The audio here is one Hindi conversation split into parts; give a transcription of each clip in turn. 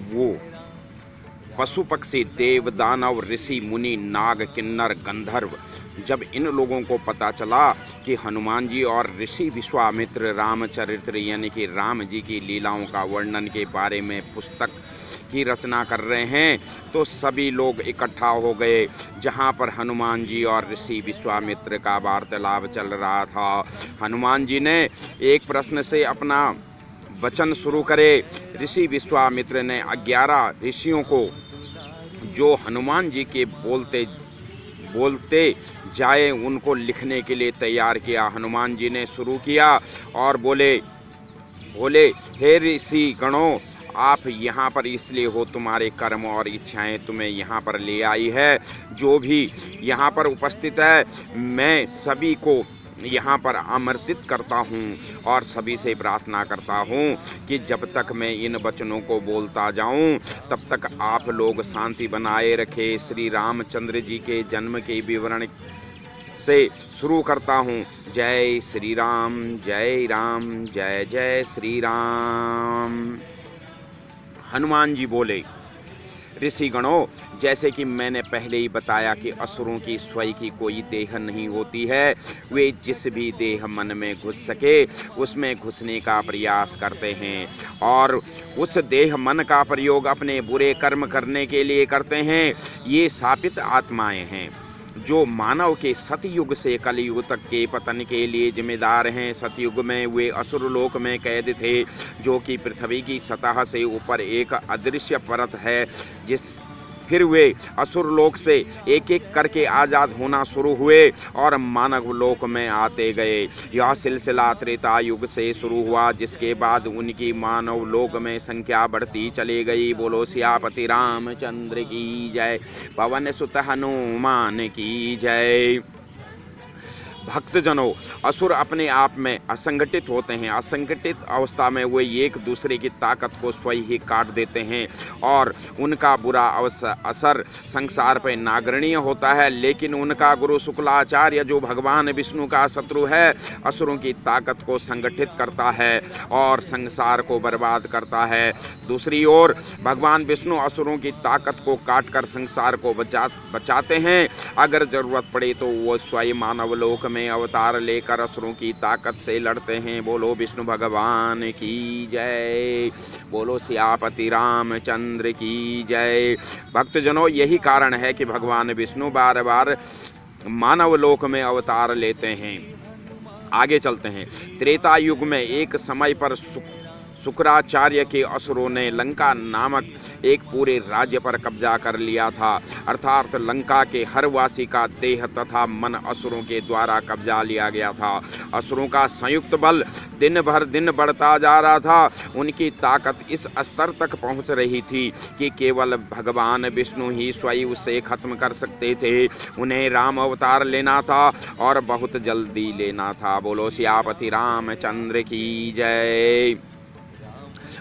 वो पशु पक्षी देव दानव ऋषि मुनि नाग किन्नर गंधर्व, जब इन लोगों को पता चला कि हनुमान जी और ऋषि विश्वामित्र रामचरित्र यानी कि राम जी की लीलाओं का वर्णन के बारे में पुस्तक की रचना कर रहे हैं, तो सभी लोग इकट्ठा हो गए जहां पर हनुमान जी और ऋषि विश्वामित्र का वार्तालाप चल रहा था। हनुमान जी ने एक प्रश्न से अपना वचन शुरू करे। ऋषि विश्वामित्र ने 11 ऋषियों को जो हनुमान जी के बोलते जाए उनको लिखने के लिए तैयार किया। हनुमान जी ने शुरू किया और बोले, हे ऋषि गणों, आप यहाँ पर इसलिए हो, तुम्हारे कर्म और इच्छाएं तुम्हें यहाँ पर ले आई है। जो भी यहाँ पर उपस्थित है, मैं सभी को यहाँ पर आमंत्रित करता हूँ और सभी से प्रार्थना करता हूँ कि जब तक मैं इन वचनों को बोलता जाऊँ तब तक आप लोग शांति बनाए रखें। श्री रामचंद्र जी के जन्म के विवरण से शुरू करता हूँ। जय श्री राम, जय राम, जय जय श्री राम। हनुमान जी बोले, ऋषि गणों, जैसे कि मैंने पहले ही बताया कि असुरों की स्वयं की कोई देह नहीं होती है। वे जिस भी देह मन में घुस सके उसमें घुसने का प्रयास करते हैं और उस देह मन का प्रयोग अपने बुरे कर्म करने के लिए करते हैं। ये शापित आत्माएं हैं जो मानव के सतयुग से कलयुग तक के पतन के लिए जिम्मेदार हैं। सतयुग में वे असुर लोक में कैद थे, जो कि पृथ्वी की सतह से ऊपर एक अदृश्य परत है। फिर वे असुर लोक से एक एक करके आजाद होना शुरू हुए और मानव लोक में आते गए। यह सिलसिला त्रेता युग से शुरू हुआ, जिसके बाद उनकी मानव लोक में संख्या बढ़ती चली गई। बोलो सियापति रामचंद्र की जय, पवन सुत हनुमान की जय। भक्तजनों, असुर अपने आप में असंगठित होते हैं। असंगठित अवस्था में वे एक दूसरे की ताकत को स्वयं ही काट देते हैं और उनका बुरा असर संसार पर नागरणीय होता है। लेकिन उनका गुरु शुक्लाचार्य, जो भगवान विष्णु का शत्रु है, असुरों की ताकत को संगठित करता है और संसार को बर्बाद करता है। दूसरी ओर भगवान विष्णु असुरों की ताकत को काटकर संसार को बचाते हैं। अगर जरूरत पड़े तो वो स्वयं मानव लोक में अवतार लेकर असुरों की ताकत से लड़ते हैं। बोलो विष्णु भगवान की जय, बोलो सियापति रामचंद्र की जय। भक्तजनों, यही कारण है कि भगवान विष्णु बार बार मानव लोक में अवतार लेते हैं। आगे चलते हैं। त्रेता युग में एक समय पर शुक्राचार्य के असुरों ने लंका नामक एक पूरे राज्य पर कब्जा कर लिया था, अर्थात लंका के हर वासी का देह तथा मन असुरों के द्वारा कब्जा लिया गया था। असुरों का संयुक्त बल दिन भर दिन बढ़ता जा रहा था। उनकी ताकत इस स्तर तक पहुंच रही थी कि केवल भगवान विष्णु ही स्वयं उसे खत्म कर सकते थे। उन्हें राम अवतार लेना था और बहुत जल्दी लेना था। बोलो सियापति रामचंद्र की जय।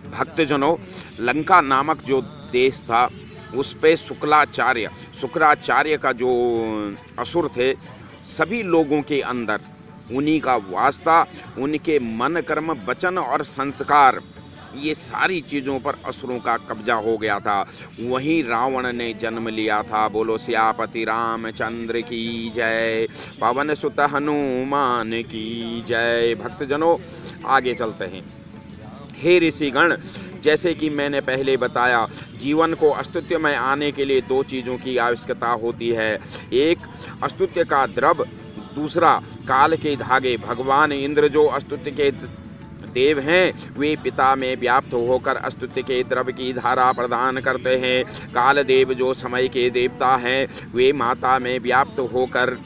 भक्तजनों, लंका नामक जो देश था उस पे शुक्राचार्य का जो असुर थे, सभी लोगों के अंदर उन्हीं का वास था। उनके मन कर्म वचन और संस्कार, ये सारी चीजों पर असुरों का कब्जा हो गया था। वहीं रावण ने जन्म लिया था। बोलो सियापति रामचंद्र की जय, पवन सुत हनुमान की जय। भक्तजनों, आगे चलते हैं। हे ऋषिगण, जैसे कि मैंने पहले बताया, जीवन को अस्तित्व में आने के लिए 2 चीज़ों की आवश्यकता होती है। एक अस्तित्व का द्रव, दूसरा काल के धागे। भगवान इंद्र जो अस्तित्व के देव हैं, वे पिता में व्याप्त होकर अस्तित्व के द्रव की धारा प्रदान करते हैं। काल देव जो समय के देवता हैं, वे माता में व्याप्त होकर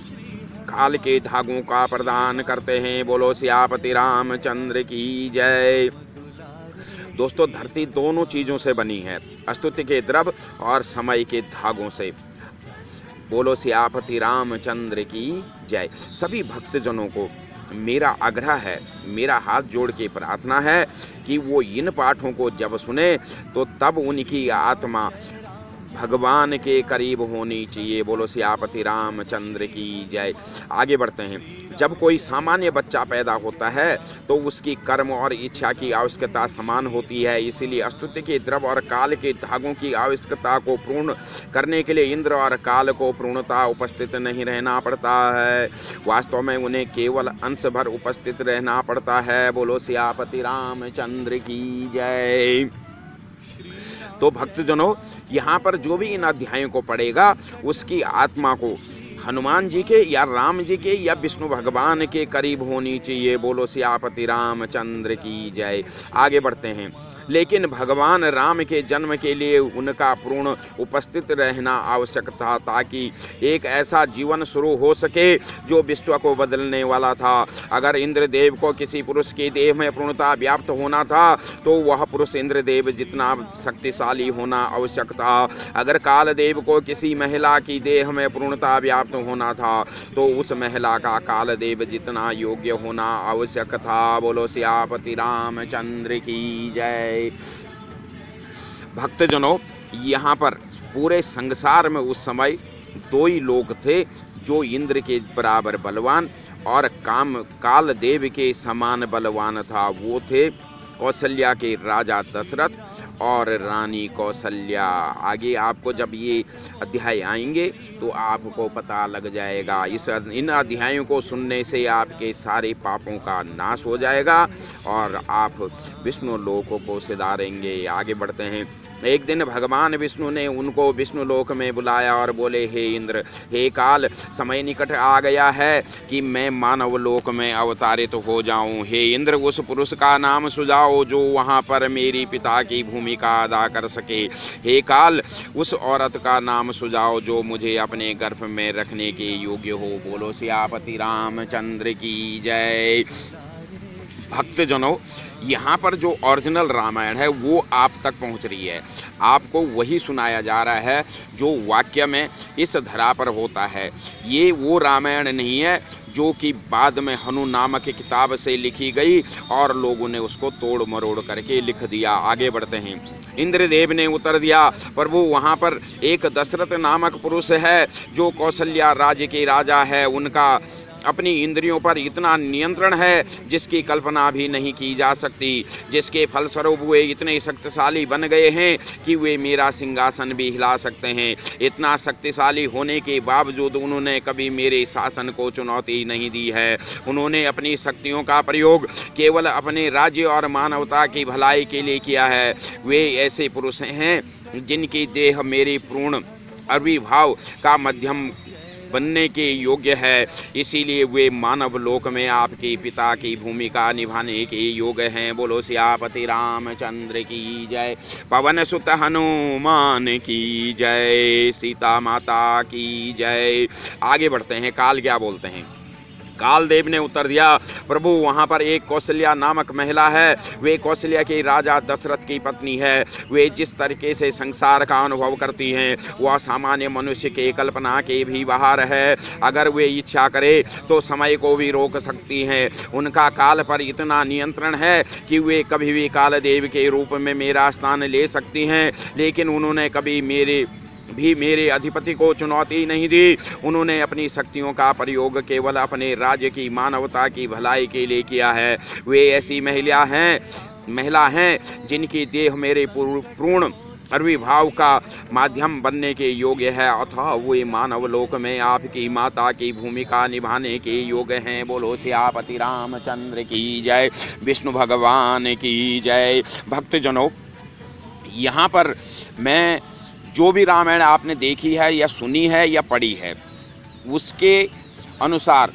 काल के धागों का प्रदान करते हैं। बोलो सियापति रामचंद्र की जय। दोस्तों, धरती दोनों चीजों से बनी है, अस्तित्व के द्रव और समय के धागों से। बोलो सियापति रामचंद्र की जय। सभी भक्तजनों को मेरा आग्रह है, मेरा हाथ जोड़ के प्रार्थना है कि वो इन पाठों को जब सुने तो तब उनकी आत्मा भगवान के करीब होनी चाहिए। बोलो सियापति रामचंद्र की जय। आगे बढ़ते हैं। जब कोई सामान्य बच्चा पैदा होता है तो उसकी कर्म और इच्छा की आवश्यकता समान होती है, इसीलिए अस्तित्व के द्रव और काल के धागों की आवश्यकता को पूर्ण करने के लिए इंद्र और काल को पूर्णतः उपस्थित नहीं रहना पड़ता है, वास्तव में उन्हें केवल अंश भर उपस्थित रहना पड़ता है। बोलो सियापति रामचंद्र की जय। तो भक्तजनों, यहाँ पर जो भी इन अध्यायों को पढ़ेगा उसकी आत्मा को हनुमान जी के या राम जी के या विष्णु भगवान के करीब होनी चाहिए। बोलो सियापति रामचंद्र की जय। आगे बढ़ते हैं। लेकिन भगवान राम के जन्म के लिए उनका पूर्ण उपस्थित रहना आवश्यक था, ताकि एक ऐसा जीवन शुरू हो सके जो विश्व को बदलने वाला था। अगर इंद्रदेव को किसी पुरुष की देह में पूर्णता व्याप्त होना था तो वह पुरुष इंद्रदेव जितना शक्तिशाली होना आवश्यक था। अगर कालदेव को किसी महिला की देह में पूर्णता व्याप्त होना था तो उस महिला का कालदेव जितना योग्य होना आवश्यक था। बोलो सियापति रामचंद्र की जय। भक्तजनों, यहाँ पर पूरे संसार में उस समय दो ही लोग थे जो इंद्र के बराबर बलवान और कालदेव के समान बलवान था। वो थे कौशल्या के राजा दशरथ और रानी कौशल्या। आगे आपको जब ये अध्याय आएंगे तो आपको पता लग जाएगा। इन अध्यायों को सुनने से आपके सारे पापों का नाश हो जाएगा और आप विष्णु लोक को सिधारेंगे। आगे बढ़ते हैं। एक दिन भगवान विष्णु ने उनको विष्णु लोक में बुलाया और बोले, हे इंद्र, हे काल, समय निकट आ गया है कि मैं मानव लोक में अवतारित हो जाऊं। हे इंद्र, उस पुरुष का नाम सुझाओ जो वहां पर मेरी पिता की भूमिका अदा कर सके। हे काल, उस औरत का नाम सुझाओ जो मुझे अपने गर्भ में रखने के योग्य हो। बोलो सियापति रामचंद्र की जय। भक्तजनों, यहाँ पर जो ओरिजिनल रामायण है वो आप तक पहुँच रही है। आपको वही सुनाया जा रहा है जो वाक्य में इस धरा पर होता है। ये वो रामायण नहीं है जो कि बाद में हनु नामक किताब से लिखी गई और लोगों ने उसको तोड़ मरोड़ करके लिख दिया। आगे बढ़ते हैं। इंद्रदेव ने उत्तर दिया, प्रभु, वहाँ पर एक दशरथ नामक पुरुष है जो कौशल्या राज्य के राजा है। उनका अपनी इंद्रियों पर इतना नियंत्रण है जिसकी कल्पना भी नहीं की जा सकती, जिसके फलस्वरूप वे इतने शक्तिशाली बन गए हैं कि वे मेरा सिंहासन भी हिला सकते हैं। इतना शक्तिशाली होने के बावजूद उन्होंने कभी मेरे शासन को चुनौती नहीं दी है। उन्होंने अपनी शक्तियों का प्रयोग केवल अपने राज्य और मानवता की भलाई के लिए किया है। वे ऐसे पुरुष हैं जिनकी देह मेरे पूर्ण आविर्भाव का माध्यम बनने के योग्य है, इसीलिए वे मानव लोक में आपके पिता की भूमिका निभाने के योग्य हैं। बोलो सियापति रामचंद्र की जय। पवन सुत हनुमान की जय। सीता माता की जय। आगे बढ़ते हैं। काल क्या बोलते हैं। कालदेव ने उत्तर दिया, प्रभु, वहाँ पर एक कौशल्या नामक महिला है। वे कौशल्या के राजा दशरथ की पत्नी है। वे जिस तरीके से संसार का अनुभव करती हैं वह सामान्य मनुष्य के कल्पना के भी बाहर है। अगर वे इच्छा करे तो समय को भी रोक सकती हैं। उनका काल पर इतना नियंत्रण है कि वे कभी भी कालदेव के रूप में मेरा स्थान ले सकती हैं, लेकिन उन्होंने कभी मेरे अधिपति को चुनौती नहीं दी। उन्होंने अपनी शक्तियों का प्रयोग केवल अपने राज्य की मानवता की भलाई के लिए किया है। वे ऐसी महिला हैं जिनकी देह मेरे पूर्ण आविर्भाव का माध्यम बनने के योग्य है, अतः वे मानव लोक में आपकी माता की भूमिका निभाने के योग्य हैं। बोलो सियापति रामचंद्र की जय। विष्णु भगवान की जय। भक्तजनों, यहाँ पर मैं जो भी रामायण आपने देखी है या सुनी है या पढ़ी है, उसके अनुसार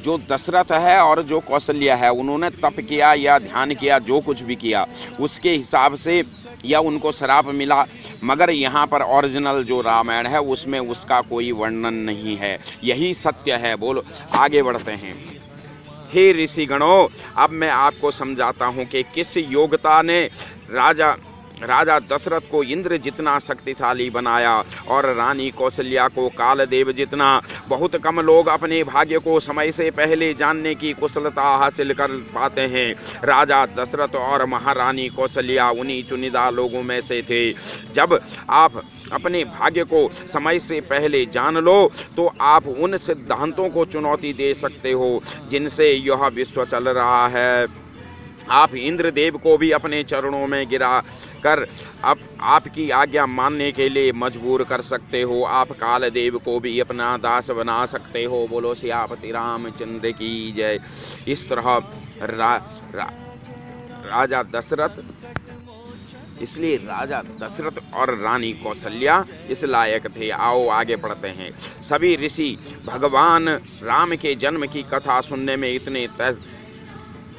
जो दशरथ है और जो कौशल्या है, उन्होंने तप किया या ध्यान किया, जो कुछ भी किया उसके हिसाब से या उनको श्राप मिला, मगर यहाँ पर ओरिजिनल जो रामायण है उसमें उसका कोई वर्णन नहीं है। यही सत्य है। बोलो, आगे बढ़ते हैं। हे ऋषिगणों, अब मैं आपको समझाता हूँ कि किस योग्यता ने राजा राजा दशरथ को इंद्र जितना शक्तिशाली बनाया और रानी कौशल्या को कालदेव जितना। बहुत कम लोग अपने भाग्य को समय से पहले जानने की कुशलता हासिल कर पाते हैं। राजा दशरथ और महारानी कौशल्या उन्हीं चुनिंदा लोगों में से थे। जब आप अपने भाग्य को समय से पहले जान लो तो आप उन सिद्धांतों को चुनौती दे सकते हो जिनसे यह विश्व चल रहा है। आप इंद्रदेव को भी अपने चरणों में गिरा कर अब आपकी आज्ञा मानने के लिए मजबूर कर सकते हो। आप कालदेव को भी अपना दास बना सकते हो। बोलो सियापति रामचंद्र की जय। इस तरह राजा दशरथ, इसलिए राजा दशरथ और रानी कौशल्या इस लायक थे। आओ आगे पढ़ते हैं। सभी ऋषि भगवान राम के जन्म की कथा सुनने में इतने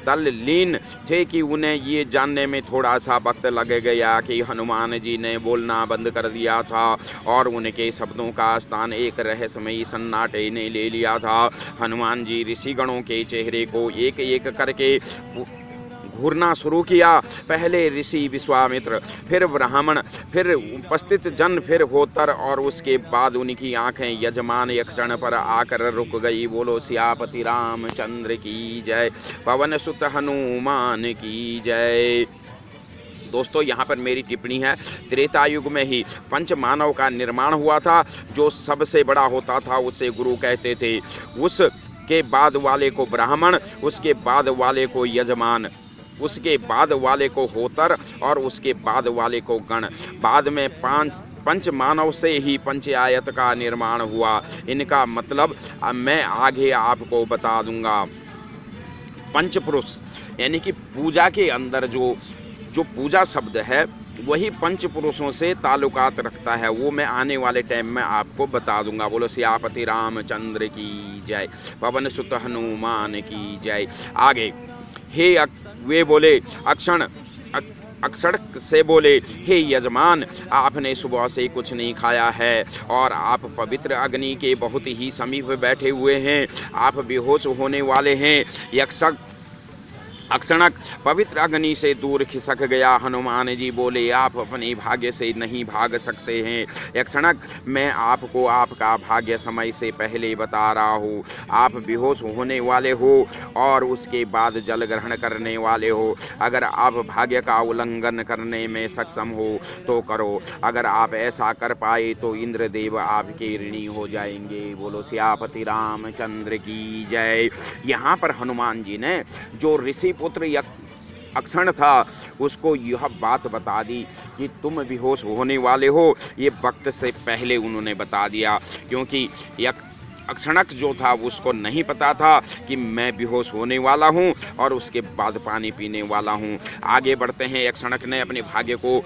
तल्लीन थे कि उन्हें ये जानने में थोड़ा सा वक्त लग गया कि हनुमान जी ने बोलना बंद कर दिया था और उनके शब्दों का स्थान एक रहस्यमयी सन्नाटे ने ले लिया था। हनुमान जी ऋषिगणों के चेहरे को एक एक करके घूरना शुरू किया। पहले ऋषि विश्वामित्र, फिर ब्राह्मण, फिर उपस्थित जन, फिर होतर और उसके बाद उनकी आंखें यजमान यक्षण पर आकर रुक गई। बोलो सियापति रामचंद्र की जय। पवन सुत हनुमान की जय। दोस्तों यहाँ पर मेरी टिप्पणी है, त्रेता युग में ही पंच मानव का निर्माण हुआ था। जो सबसे बड़ा होता था उसे गुरु कहते थे। उसके बाद वाले को ब्राह्मण, उसके बाद वाले को यजमान, उसके बाद वाले को होतर और उसके बाद वाले को गण। बाद में पंच मानव से ही पंचायत का निर्माण हुआ। इनका मतलब अब मैं आगे आपको बता दूंगा। पंच पुरुष यानी कि पूजा के अंदर जो पूजा शब्द है वही पंच पुरुषों से ताल्लुकात रखता है। वो मैं आने वाले टाइम में आपको बता दूंगा। बोलो सियापति रामचंद्र की जय। पवन सुत हनुमान की जय। आगे वे बोले अक्षण से बोले, हे यजमान, आपने सुबह से कुछ नहीं खाया है और आप पवित्र अग्नि के बहुत ही समीप बैठे हुए हैं। आप बेहोश होने वाले हैं। अक्षणक पवित्र अग्नि से दूर खिसक गया। हनुमान जी बोले, आप अपने भाग्य से नहीं भाग सकते हैं। यक्षणक, मैं आपको आपका भाग्य समय से पहले बता रहा हूँ। आप बेहोश होने वाले हो और उसके बाद जल ग्रहण करने वाले हो। अगर आप भाग्य का उल्लंघन करने में सक्षम हो तो करो। अगर आप ऐसा कर पाए तो इंद्रदेव आपके ऋणी हो जाएंगे। बोलो सियापति रामचंद्र की जय। यहाँ पर हनुमान जी ने जो ऋषि पुत्र अक्षण था उसको यह बात बता दी कि तुम बेहोश होने वाले हो। ये वक्त से पहले उन्होंने बता दिया, क्योंकि अक्षणक जो था उसको नहीं पता था कि मैं बेहोश होने वाला हूँ और उसके बाद पानी पीने वाला हूँ। आगे बढ़ते हैं। अक्षणक ने अपने भाग्य को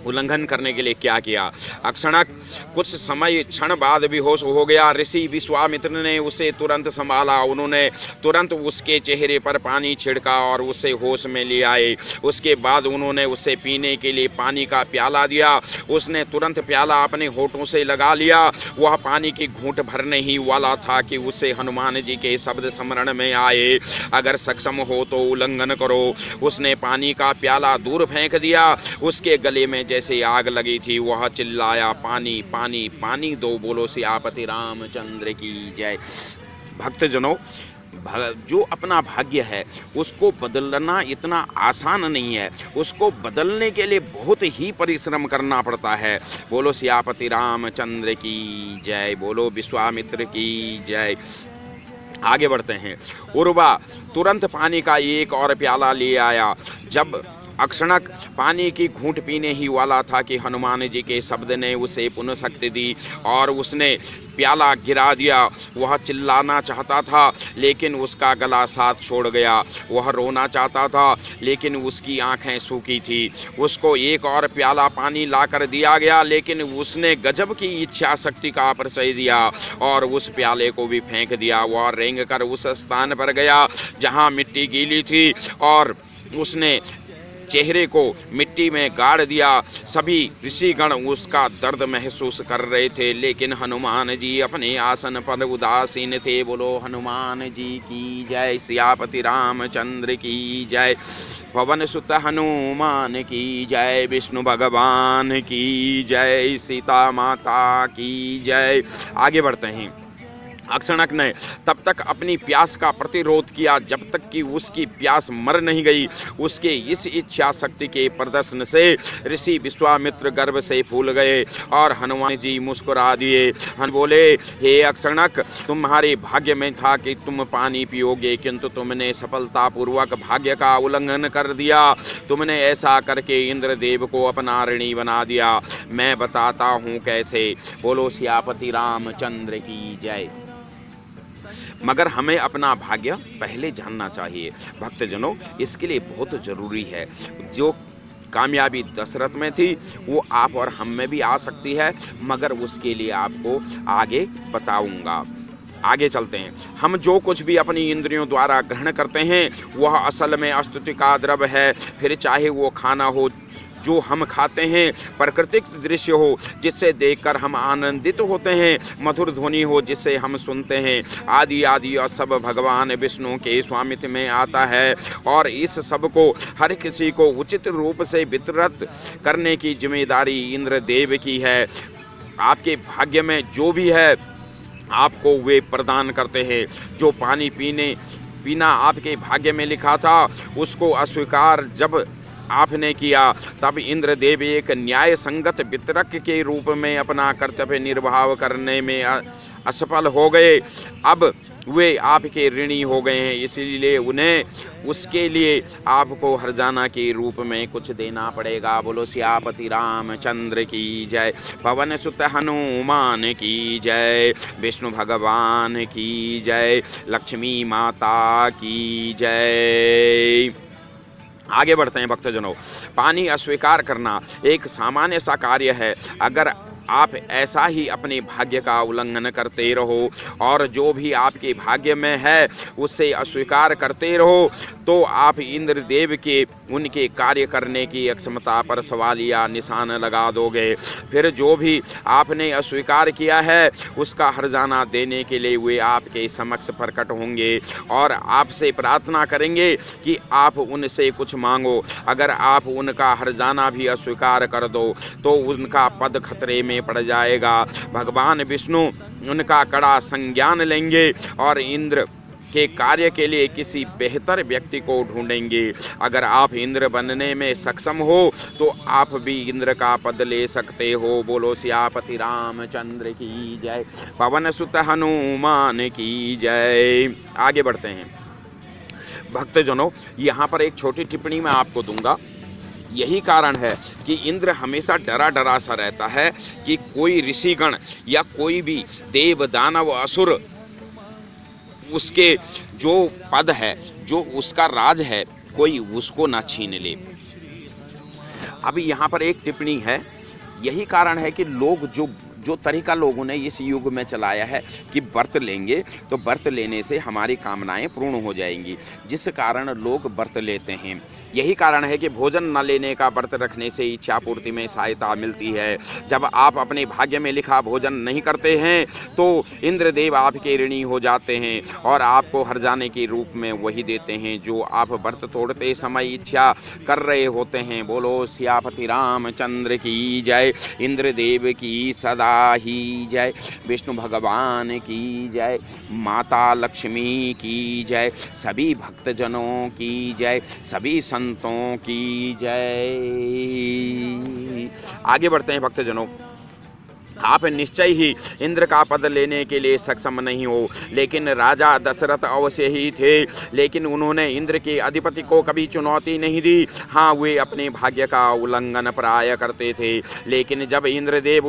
उल्लंघन करने के लिए क्या किया। अक्षणक कुछ समय क्षण बाद बेहोश हो गया। ऋषि विश्वामित्र ने उसे तुरंत संभाला। उन्होंने तुरंत उसके चेहरे पर पानी छिड़का और उसे होश में ले आए। उसके बाद उन्होंने उसे पीने के लिए पानी का प्याला दिया। उसने तुरंत प्याला अपने होठों से लगा लिया। वह पानी की घूंट भरने ही वाला था कि उसे हनुमान जी के शब्द स्मरण में आए, अगर सक्षम हो तो उल्लंघन करो। उसने पानी का प्याला दूर फेंक दिया। उसके गले में जैसे आग लगी थी। वह चिल्लाया, पानी पानी पानी दो। बोलो सियापति रामचंद्र की जय। भक्तजनों, जो अपना भाग्य है उसको बदलना इतना आसान नहीं है। उसको बदलने के लिए बहुत ही परिश्रम करना पड़ता है। बोलो सियापति रामचंद्र की जय। बोलो विश्वामित्र की जय। आगे बढ़ते हैं। उर्वा तुरंत पानी का एक और प्याला ले आया। जब अक्षणक पानी की घूंट पीने ही वाला था कि हनुमान जी के शब्द ने उसे पुनः शक्ति दी और उसने प्याला गिरा दिया। वह चिल्लाना चाहता था लेकिन उसका गला साथ छोड़ गया। वह रोना चाहता था लेकिन उसकी आंखें सूखी थी। उसको एक और प्याला पानी लाकर दिया गया लेकिन उसने गजब की इच्छा शक्ति का परिचय दिया और उस प्याले को भी फेंक दिया। वह रेंग कर उस स्थान पर गया जहां मिट्टी गीली थी और उसने चेहरे को मिट्टी में गाड़ दिया। सभी ऋषिगण उसका दर्द महसूस कर रहे थे, लेकिन हनुमान जी अपने आसन पर उदासीन थे। बोलो हनुमान जी की जय, सियापति रामचंद्र की जय, पवन सुत हनुमान की जय, विष्णु भगवान की जय, सीता माता की जय। आगे बढ़ते हैं। अक्षणक ने तब तक अपनी प्यास का प्रतिरोध किया जब तक कि उसकी प्यास मर नहीं गई। उसके इस इच्छा शक्ति के प्रदर्शन से ऋषि विश्वामित्र गर्व से फूल गए और हनुमान जी मुस्कुरा दिए। हम बोले, हे अक्षणक, तुम्हारे भाग्य में था कि तुम पानी पियोगे, किंतु तुमने सफलतापूर्वक भाग्य का उल्लंघन कर दिया। तुमने ऐसा करके इंद्रदेव को अपना ऋणी बना दिया। मैं बताता हूँ कैसे। बोलो सियापति रामचंद्र की जय। मगर हमें अपना भाग्य पहले जानना चाहिए भक्तजनों, इसके लिए बहुत जरूरी है। जो कामयाबी दशरथ में थी वो आप और हम में भी आ सकती है, मगर उसके लिए आपको आगे बताऊंगा। आगे चलते हैं। हम जो कुछ भी अपनी इंद्रियों द्वारा ग्रहण करते हैं वह असल में स्तुति का द्रव्य है। फिर चाहे वो खाना हो जो हम खाते हैं, प्राकृतिक दृश्य हो जिससे देखकर हम आनंदित होते हैं, मधुर ध्वनि हो जिससे हम सुनते हैं, आदि आदि और सब भगवान विष्णु के स्वामित्व में आता है। और इस सब को हर किसी को उचित रूप से वितरित करने की जिम्मेदारी इंद्रदेव की है। आपके भाग्य में जो भी है आपको वे प्रदान करते हैं। जो पानी पीना आपके भाग्य में लिखा था उसको अस्वीकार जब आपने किया, तब इंद्रदेव एक न्याय संगत वितरक के रूप में अपना कर्तव्य निर्वाह करने में असफल हो गए। अब वे आपके ऋणी हो गए हैं, इसीलिए उन्हें उसके लिए आपको हरजाना के रूप में कुछ देना पड़ेगा। बोलो सियापति रामचंद्र की जय, पवन सुत हनुमान की जय, विष्णु भगवान की जय, लक्ष्मी माता की जय। आगे बढ़ते हैं भक्तजनों। पानी अस्वीकार करना एक सामान्य सा कार्य है। अगर आप ऐसा ही अपने भाग्य का उल्लंघन करते रहो और जो भी आपके भाग्य में है उससे अस्वीकार करते रहो तो आप इंद्रदेव के उनके कार्य करने की अक्षमता पर सवाल या निशान लगा दोगे। फिर जो भी आपने अस्वीकार किया है उसका हर्जाना देने के लिए वे आपके समक्ष प्रकट होंगे और आपसे प्रार्थना करेंगे कि आप उनसे कुछ मांगो। अगर आप उनका हर्जाना भी अस्वीकार कर दो तो उनका पद खतरे में पड़ जाएगा। भगवान विष्णु उनका कड़ा संज्ञान लेंगे और इंद्र के कार्य के लिए किसी बेहतर व्यक्ति को ढूंढेंगे। अगर आप इंद्र बनने में सक्षम हो तो आप भी इंद्र का पद ले सकते हो। बोलो सियापति रामचंद्र की जय, पवन सुत हनुमान की जय। आगे बढ़ते हैं भक्तजनों, यहाँ पर एक छोटी टिप्पणी मैं आपको दूंगा। यही कारण है कि इंद्र हमेशा डरा डरा सा रहता है कि कोई ऋषिगण या कोई भी देव दानव असुर उसके जो पद है, जो उसका राज है, कोई उसको ना छीन ले। अभी यहाँ पर एक टिप्पणी है। यही कारण है कि लोग जो तरीका लोगों ने इस युग में चलाया है कि व्रत लेंगे तो व्रत लेने से हमारी कामनाएं पूर्ण हो जाएंगी, जिस कारण लोग व्रत लेते हैं। यही कारण है कि भोजन न लेने का व्रत रखने से इच्छा पूर्ति में सहायता मिलती है। जब आप अपने भाग्य में लिखा भोजन नहीं करते हैं तो इंद्रदेव आपके ऋणी हो जाते हैं और आपको हर्जाने के रूप में वही देते हैं जो आप व्रत तोड़ते समय इच्छा कर रहे होते हैं। बोलो सियापति रामचंद्र की जय, इंद्रदेव की सदा ही जय, विष्णु भगवान की जय, माता लक्ष्मी की जय, सभी भक्तजनों की जय, सभी संतों की जय। आगे बढ़ते हैं भक्तजनों। आप निश्चय ही इंद्र का पद लेने के लिए सक्षम नहीं हो, लेकिन राजा दशरथ अवश्य ही थे, लेकिन उन्होंने इंद्र के अधिपति को कभी चुनौती नहीं दी। हाँ, वे अपने भाग्य का उल्लंघन प्राय करते थे, लेकिन जब इंद्रदेव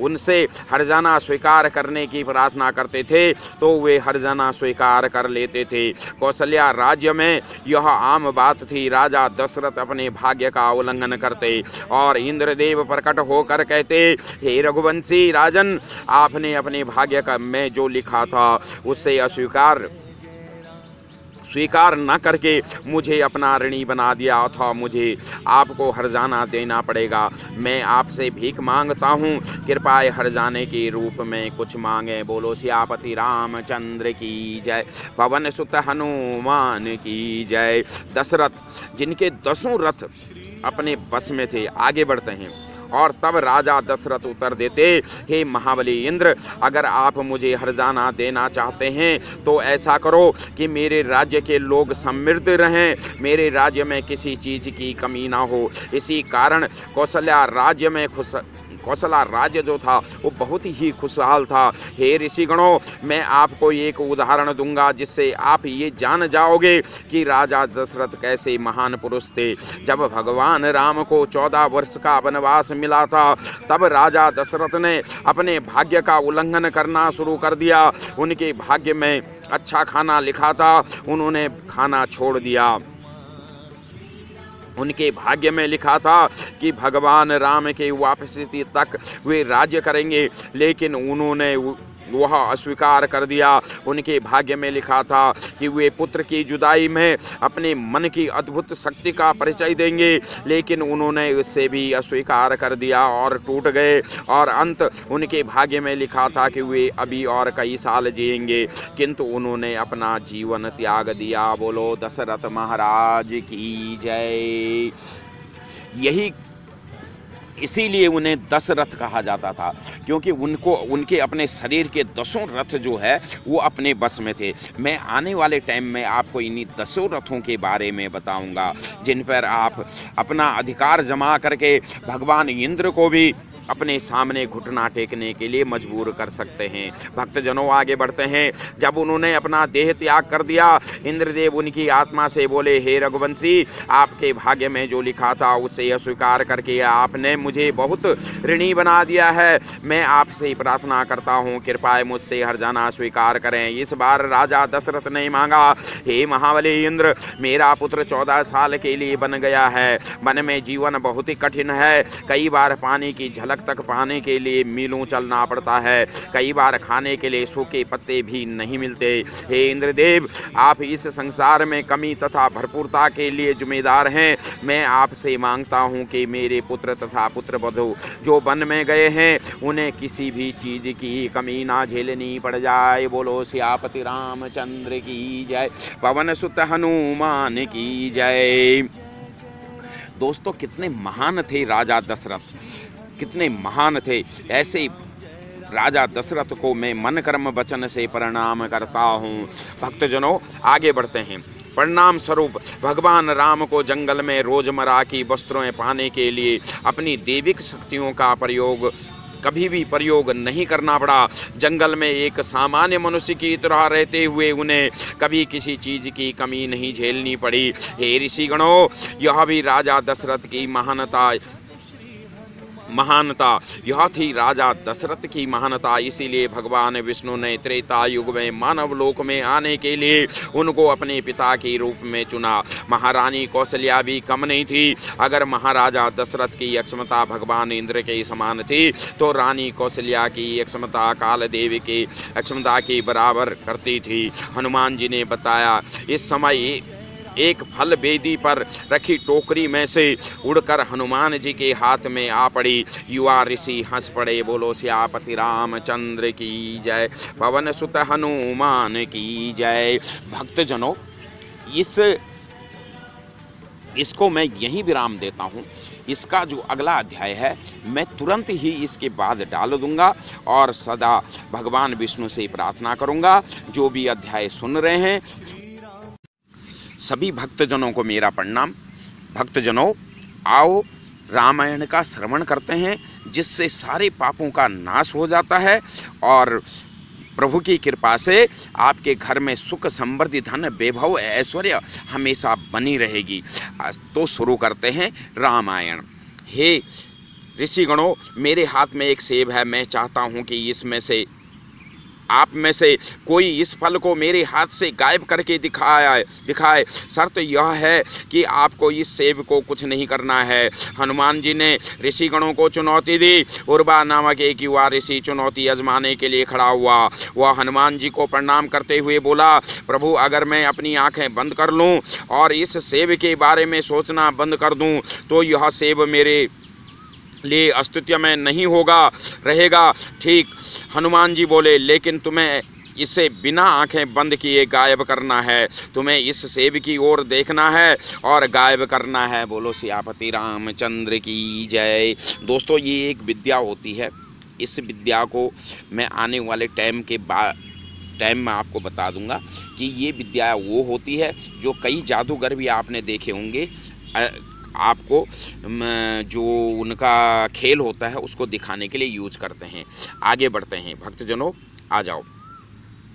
उनसे हर्जाना स्वीकार करने की प्रार्थना करते थे तो वे हर्जाना स्वीकार कर लेते थे। कौशल्या राज्य में यह आम बात थी। राजा दशरथ अपने भाग्य का उल्लंघन करते और इंद्रदेव प्रकट होकर कहते, हे रघुवंशी राजन, आपने अपने भाग्य का में जो लिखा था उससे स्वीकार न करके मुझे अपना ऋणी बना दिया, अथवा मुझे आपको हर्जाना देना पड़ेगा। मैं आपसे भीख मांगता हूँ, कृपया हर्जाने के रूप में कुछ मांगे। बोलो सियापति रामचंद्र की जय, पवन सुत हनुमान की जय। दशरथ जिनके 10 रथ अपने बस में थे आगे बढ़ते हैं, और तब राजा दशरथ उत्तर देते, हे महाबली इंद्र, अगर आप मुझे हर्जाना देना चाहते हैं तो ऐसा करो कि मेरे राज्य के लोग समृद्ध रहें, मेरे राज्य में किसी चीज की कमी ना हो। इसी कारण कौशला राज्य जो था वो बहुत ही खुशहाल था। हे ऋषिगणों, मैं आपको एक उदाहरण दूंगा जिससे आप ये जान जाओगे कि राजा दशरथ कैसे महान पुरुष थे। जब भगवान राम को 14 वर्ष का वनवास मिला था, तब राजा दशरथ ने अपने भाग्य का उल्लंघन करना शुरू कर दिया। उनके भाग्य में अच्छा खाना लिखा था, उन्होंने खाना छोड़ दिया। उनके भाग्य में लिखा था कि भगवान राम के वापसी तक वे राज्य करेंगे, लेकिन उन्होंने वह अस्वीकार कर दिया। उनके भाग्य में लिखा था कि वे पुत्र की जुदाई में अपने मन की अद्भुत शक्ति का परिचय देंगे, लेकिन उन्होंने उससे भी अस्वीकार कर दिया और टूट गए। और अंत उनके भाग्य में लिखा था कि वे अभी और कई साल जिएंगे, किंतु उन्होंने अपना जीवन त्याग दिया। बोलो दशरथ महाराज की जय। इसीलिए उन्हें 10 रथ कहा जाता था, क्योंकि उनके अपने शरीर के 10 रथ जो है वो अपने बस में थे। मैं आने वाले टाइम में आपको इन्हीं 10 रथों के बारे में बताऊंगा, जिन पर आप अपना अधिकार जमा करके भगवान इंद्र को भी अपने सामने घुटना टेकने के लिए मजबूर कर सकते हैं। भक्तजनों आगे बढ़ते हैं। जब उन्होंने अपना देह त्याग कर दिया, इंद्रदेव उनकी आत्मा से बोले, हे रघुवंशी, आपके भाग्य में जो लिखा था उसे अस्वीकार करके आपने मुझे बहुत ऋणी बना दिया है। मैं आपसे प्रार्थना करता हूँ, कृपया मुझसे हर्जाना स्वीकार करें। इस बार राजा दशरथ ने मांगा, हे महाबली इंद्र, मेरा पुत्र 14 साल के लिए बन गया है। वन में जीवन बहुत ही कठिन है। कई बार पानी की झलक तक पाने के लिए मीलों चलना पड़ता है। कई बार खाने के लिए सूखे पत्ते भी नहीं मिलते। हे इंद्रदेव, आप इस संसार में कमी तथा भरपूरता के लिए जिम्मेदार हैं। मैं आपसे मांगता हूं कि मेरे पुत्र तथा पुत्रवधू जो वन में गए हैं, उन्हें किसी भी चीज की कमी ना झेलनी पड़ जाए। बोलो सियापति रामचंद्र की जय, पवन सुत हनुमान की जय। दोस्तों, कितने महान थे राजा दशरथ, कितने महान थे। ऐसे राजा दशरथ को मैं मन कर्म वचन से प्रणाम करता हूँ। भक्तजनों आगे बढ़ते हैं। परिणाम स्वरूप भगवान राम को जंगल में रोजमर्रा की वस्तुएं पाने के लिए अपनी दैविक शक्तियों का कभी भी प्रयोग नहीं करना पड़ा। जंगल में एक सामान्य मनुष्य की तरह रहते हुए उन्हें कभी किसी चीज की कमी नहीं झेलनी पड़ी। हे ऋषिगणों, यह भी राजा दशरथ की महानता यह थी राजा दशरथ की महानता। इसीलिए भगवान विष्णु ने त्रेता युग में मानव लोक में आने के लिए उनको अपने पिता के रूप में चुना। महारानी कौशल्या भी कम नहीं थी। अगर महाराजा दशरथ की क्षमता भगवान इंद्र के समान थी, तो रानी कौशल्या की क्षमता काल देवी की क्षमता के बराबर करती थी। हनुमान जी ने बताया, इस समय एक फल वेदी पर रखी टोकरी में से उड़कर हनुमान जी के हाथ में आ पड़ी। युवा ऋषि हंस पड़े। बोलो सियापति रामचंद्र की जय, पवन सुत हनुमान की जय। भक्तजनों, इसको मैं यहीं विराम देता हूँ। इसका जो अगला अध्याय है मैं तुरंत ही इसके बाद डाल दूंगा और सदा भगवान विष्णु से प्रार्थना करूंगा। जो भी अध्याय सुन रहे हैं सभी भक्तजनों को मेरा प्रणाम। भक्तजनों, आओ रामायण का श्रवण करते हैं, जिससे सारे पापों का नाश हो जाता है और प्रभु की कृपा से आपके घर में सुख समृद्धि धन वैभव ऐश्वर्य हमेशा बनी रहेगी। तो शुरू करते हैं रामायण। हे ऋषिगणों, मेरे हाथ में एक सेब है। मैं चाहता हूँ कि इसमें से आप में से कोई इस फल को मेरे हाथ से गायब करके दिखाए। शर्त यह है कि आपको इस सेब को कुछ नहीं करना है। हनुमान जी ने ऋषिगणों को चुनौती दी। उर्वा नामक एक युवा ऋषि चुनौती आजमाने के लिए खड़ा हुआ। वह हनुमान जी को प्रणाम करते हुए बोला, प्रभु अगर मैं अपनी आंखें बंद कर लूं और इस सेब के बारे में सोचना बंद कर दूं तो यह सेब मेरे लिए अस्तित्व में नहीं होगा रहेगा। ठीक। हनुमान जी बोले, लेकिन तुम्हें इसे बिना आंखें बंद किए गायब करना है। तुम्हें इस सेब की ओर देखना है और गायब करना है। बोलो सियापति रामचंद्र की जय। दोस्तों, ये एक विद्या होती है। इस विद्या को मैं आने वाले टाइम में आपको बता दूंगा कि ये विद्या वो होती है जो कई जादूगर भी आपने देखे होंगे, आपको जो उनका खेल होता है उसको दिखाने के लिए यूज करते हैं। आगे बढ़ते हैं भक्तजनों, आ जाओ।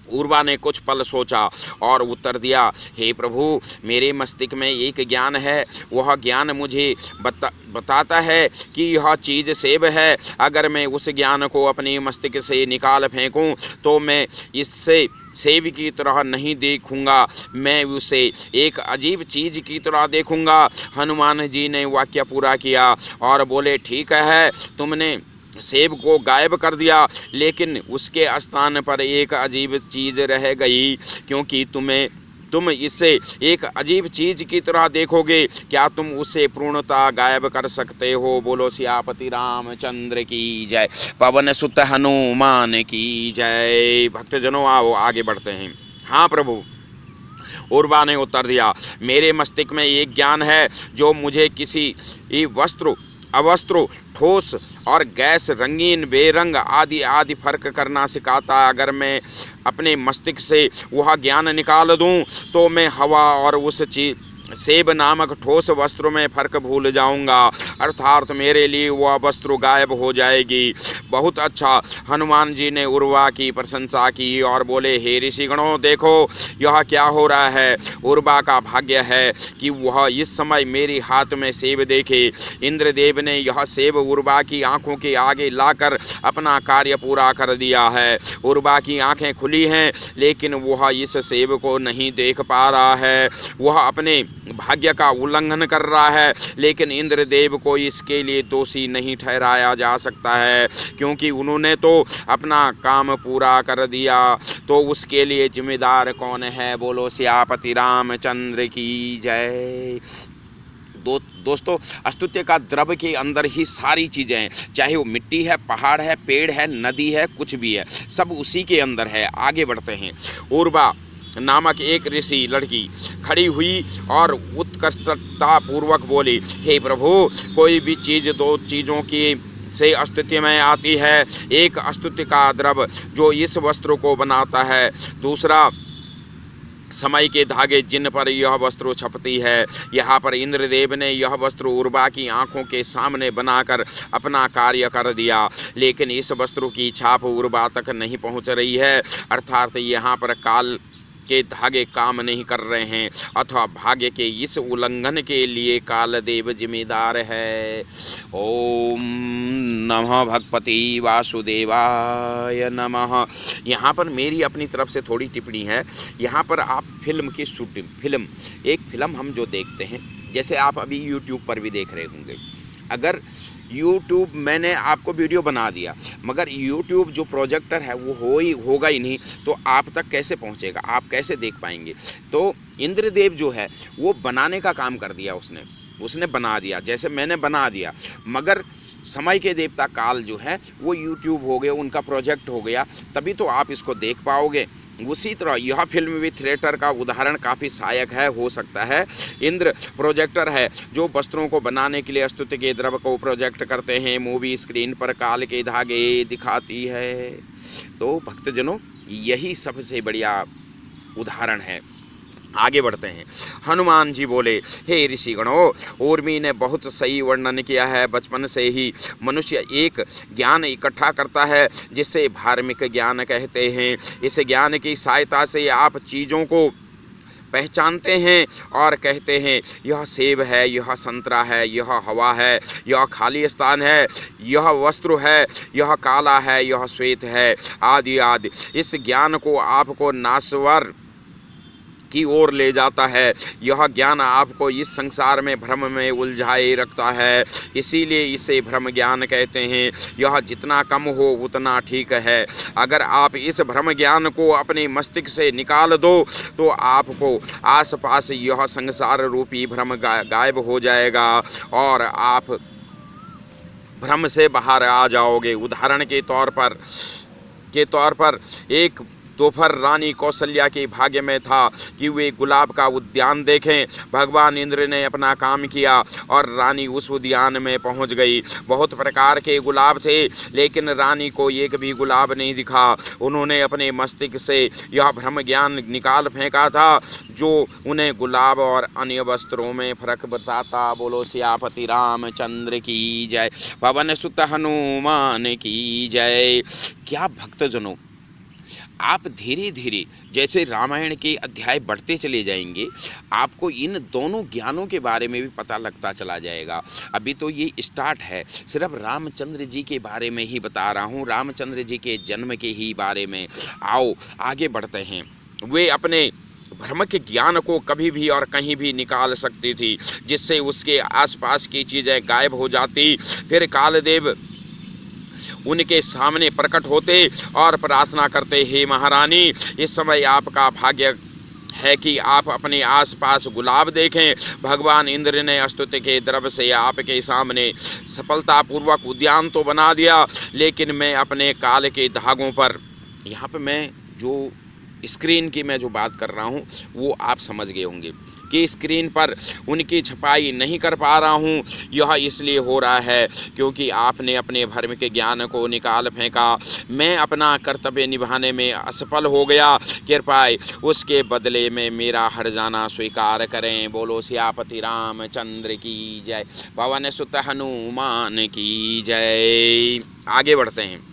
उर्वा ने कुछ पल सोचा और उत्तर दिया, हे प्रभु, मेरे मस्तिष्क में एक ज्ञान है। वह ज्ञान मुझे बताता है कि यह चीज़ सेब है। अगर मैं उस ज्ञान को अपने मस्तिष्क से निकाल फेंकूं तो मैं इससे सेब की तरह नहीं देखूंगा, मैं उसे एक अजीब चीज़ की तरह देखूंगा। हनुमान जी ने वाक्य पूरा किया और बोले, ठीक है, तुमने सेब को गायब कर दिया, लेकिन उसके स्थान पर एक अजीब चीज़ रह गई, क्योंकि तुम इससे एक अजीब चीज की तरह देखोगे। क्या तुम उसे पूर्णतः गायब कर सकते हो? बोलो सियापति रामचंद्र की जय, पवन सुत हनुमान की जय। भक्तजनों, आओ आगे बढ़ते हैं। हाँ प्रभु, उर्वा ने उत्तर दिया, मेरे मस्तिष्क में एक ज्ञान है जो मुझे किसी वस्त्र, अवस्त्र, ठोस और गैस, रंगीन, बेरंग आदि आदि फर्क करना सिखाता है। अगर मैं अपने मस्तिष्क से वह ज्ञान निकाल दूं तो मैं हवा और उस सेब नामक ठोस वस्त्र में फर्क भूल जाऊंगा, अर्थात मेरे लिए वह वस्त्र गायब हो जाएगी। बहुत अच्छा। हनुमान जी ने उर्वा की प्रशंसा की और बोले, हे ऋषिगणों, देखो यह क्या हो रहा है। उर्वा का भाग्य है कि वह इस समय मेरे हाथ में सेब देखे। इंद्रदेव ने यह सेब उर्वा की आंखों के आगे लाकर अपना कार्य पूरा कर दिया है। उर्वा की आंखें खुली हैं, लेकिन वह इस सेब को नहीं देख पा रहा है। वह अपने भाग्य का उल्लंघन कर रहा है, लेकिन इंद्रदेव को इसके लिए दोषी नहीं ठहराया जा सकता है, क्योंकि उन्होंने तो अपना काम पूरा कर दिया। तो उसके लिए जिम्मेदार कौन है? बोलो सियापति रामचंद्र की जय। दोस्तों, अस्तित्व का द्रव के अंदर ही सारी चीज़ें हैं, चाहे वो मिट्टी है, पहाड़ है, पेड़ है, नदी है, कुछ भी है, सब उसी के अंदर है। आगे बढ़ते हैं। उर्वा नामक एक ऋषि लड़की खड़ी हुई और उत्कर्षता पूर्वक बोली, हे प्रभु, कोई भी चीज़ दो चीज़ों की से अस्तित्व में आती है। एक अस्तित्व का द्रव जो इस वस्त्र को बनाता है, दूसरा समय के धागे जिन पर यह वस्त्र छपती है। यहाँ पर इंद्रदेव ने यह वस्त्र उर्वा की आंखों के सामने बनाकर अपना कार्य कर दिया, लेकिन इस वस्त्र की छाप उर्वा तक नहीं पहुँच रही है, अर्थात यहाँ पर काल के धागे काम नहीं कर रहे हैं, अथवा भाग्य के इस उल्लंघन के लिए कालदेव जिम्मेदार है। ओम नमः भगवती वासुदेवाय नमः। यहाँ पर मेरी अपनी तरफ से थोड़ी टिप्पणी है। यहाँ पर आप फिल्म की शूटिंग, एक फिल्म हम जो देखते हैं, जैसे आप अभी YouTube पर भी देख रहे होंगे, अगर YouTube मैंने आपको वीडियो बना दिया, मगर YouTube जो प्रोजेक्टर है वो होगा ही नहीं, तो आप तक कैसे पहुंचेगा? आप कैसे देख पाएंगे? तो इंद्रदेव जो है वो बनाने का काम कर दिया, उसने बना दिया, जैसे मैंने बना दिया, मगर समय के देवता काल जो है वो YouTube हो गया, उनका प्रोजेक्ट हो गया, तभी तो आप इसको देख पाओगे। उसी तरह यह फिल्म भी थिएटर का उदाहरण काफ़ी सहायक है, हो सकता है। इंद्र प्रोजेक्टर है जो वस्त्रों को बनाने के लिए अस्तित्व के द्रव को प्रोजेक्ट करते हैं। मूवी स्क्रीन पर काल के धागे दिखाती है। तो भक्तजनों, यही सबसे बढ़िया उदाहरण है। आगे बढ़ते हैं। हनुमान जी बोले, हे ऋषिगणों, उर्मी ने बहुत सही वर्णन किया है। बचपन से ही मनुष्य एक ज्ञान इकट्ठा करता है जिसे धार्मिक ज्ञान कहते हैं। इस ज्ञान की सहायता से आप चीज़ों को पहचानते हैं और कहते हैं यह सेब है, यह संतरा है, यह हवा है, यह खाली स्थान है, यह वस्त्र है, यह काला है, यह श्वेत है, आदि आदि। इस ज्ञान को आपको नाश्वर की ओर ले जाता है। यह ज्ञान आपको इस संसार में भ्रम में उलझाए रखता है, इसीलिए इसे भ्रम ज्ञान कहते हैं। यह जितना कम हो उतना ठीक है। अगर आप इस भ्रम ज्ञान को अपने मस्तिष्क से निकाल दो तो आपको आसपास यह संसार रूपी भ्रम गायब हो जाएगा और आप भ्रम से बाहर आ जाओगे। उदाहरण के तौर पर एक दोपहर रानी कौशल्या के भाग्य में था कि वे गुलाब का उद्यान देखें। भगवान इंद्र ने अपना काम किया और रानी उस उद्यान में पहुंच गई। बहुत प्रकार के गुलाब थे, लेकिन रानी को एक भी गुलाब नहीं दिखा। उन्होंने अपने मस्तिष्क से यह भ्रम ज्ञान निकाल फेंका था जो उन्हें गुलाब और अन्य वस्त्रों में फर्क बताता। बोलो सियापति रामचंद्र की जय, पवन सुत हनुमान की जय। क्या भक्तजनों, आप धीरे धीरे जैसे रामायण के अध्याय बढ़ते चले जाएंगे, आपको इन दोनों ज्ञानों के बारे में भी पता लगता चला जाएगा। अभी तो ये स्टार्ट है, सिर्फ रामचंद्र जी के बारे में ही बता रहा हूँ, रामचंद्र जी के जन्म के ही बारे में। आओ आगे बढ़ते हैं। वे अपने भ्रम के ज्ञान को कभी भी और कहीं भी निकाल सकती थी, जिससे उसके आसपास की चीज़ें गायब हो जाती। फिर कालदेव उनके सामने प्रकट होते और प्रार्थना करते, हे महारानी, इस समय आपका भाग्य है कि आप अपने आसपास गुलाब देखें। भगवान इंद्र ने स्तुति के द्रव्य से आपके सामने सफलतापूर्वक उद्यान तो बना दिया, लेकिन मैं अपने काल के धागों पर, यहाँ पे मैं जो स्क्रीन की मैं जो बात कर रहा हूँ वो आप समझ गए होंगे कि स्क्रीन पर उनकी छपाई नहीं कर पा रहा हूँ। यह इसलिए हो रहा है क्योंकि आपने अपने भ्रम के ज्ञान को निकाल फेंका। मैं अपना कर्तव्य निभाने में असफल हो गया, कृपया उसके बदले में मेरा हर जाना स्वीकार करें। बोलो सियापति रामचंद्र की जय, पवन सुत हनुमान की जय। आगे बढ़ते हैं।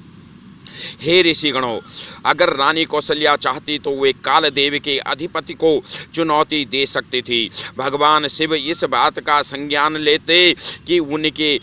हे ऋषिगणों, अगर रानी कौशल्या चाहती तो वे कालदेव के अधिपति को चुनौती दे सकती थी। भगवान शिव इस बात का संज्ञान लेते कि उनके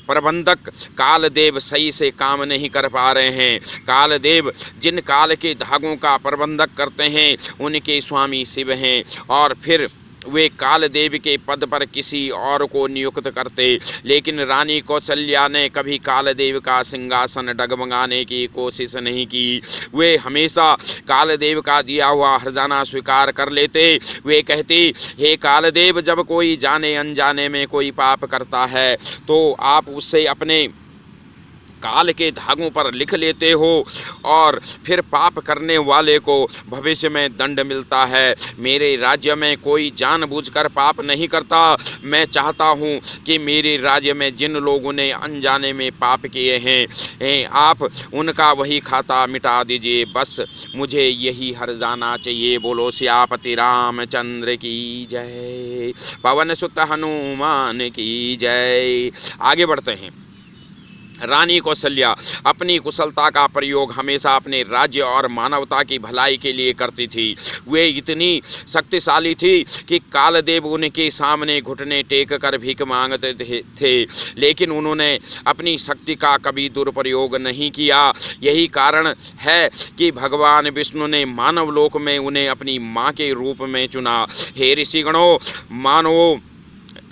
प्रबंधक कालदेव सही से काम नहीं कर पा रहे हैं। कालदेव जिन काल के धागों का प्रबंधक करते हैं उनके स्वामी शिव हैं, और फिर वे कालदेव के पद पर किसी और को नियुक्त करते। लेकिन रानी कौशल्या ने कभी कालदेव का सिंहासन डगमगाने की कोशिश नहीं की। वे हमेशा कालदेव का दिया हुआ हरजाना स्वीकार कर लेते। वे कहते, हे कालदेव, जब कोई जाने अनजाने में कोई पाप करता है तो आप उससे अपने काल के धागों पर लिख लेते हो और फिर पाप करने वाले को भविष्य में दंड मिलता है। मेरे राज्य में कोई जानबूझकर पाप नहीं करता। मैं चाहता हूँ कि मेरे राज्य में जिन लोगों ने अनजाने में पाप किए हैं आप उनका वही खाता मिटा दीजिए। बस मुझे यही हर्जाना चाहिए। बोलो सियापति रामचंद्र की जय, पवन सुत हनुमान की जय। आगे बढ़ते हैं। रानी कौशल्या अपनी कुशलता का प्रयोग हमेशा अपने राज्य और मानवता की भलाई के लिए करती थी। वे इतनी शक्तिशाली थी कि कालदेव उनके सामने घुटने टेक कर भीख मांगते थे, लेकिन उन्होंने अपनी शक्ति का कभी दुरुपयोग नहीं किया। यही कारण है कि भगवान विष्णु ने मानव लोक में उन्हें अपनी माँ के रूप में चुना। हे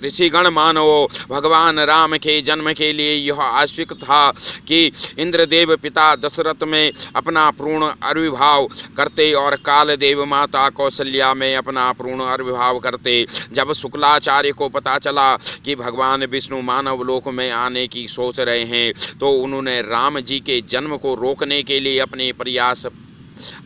ऋषिगण मानो, भगवान राम के जन्म के लिए यह आवश्यक था कि इंद्रदेव पिता दशरथ में अपना पूर्ण आविर्भाव करते और कालदेव माता कौशल्या में अपना पूर्ण आविर्भाव करते। जब शुक्लाचार्य को पता चला कि भगवान विष्णु मानव लोक में आने की सोच रहे हैं तो उन्होंने राम जी के जन्म को रोकने के लिए अपने प्रयास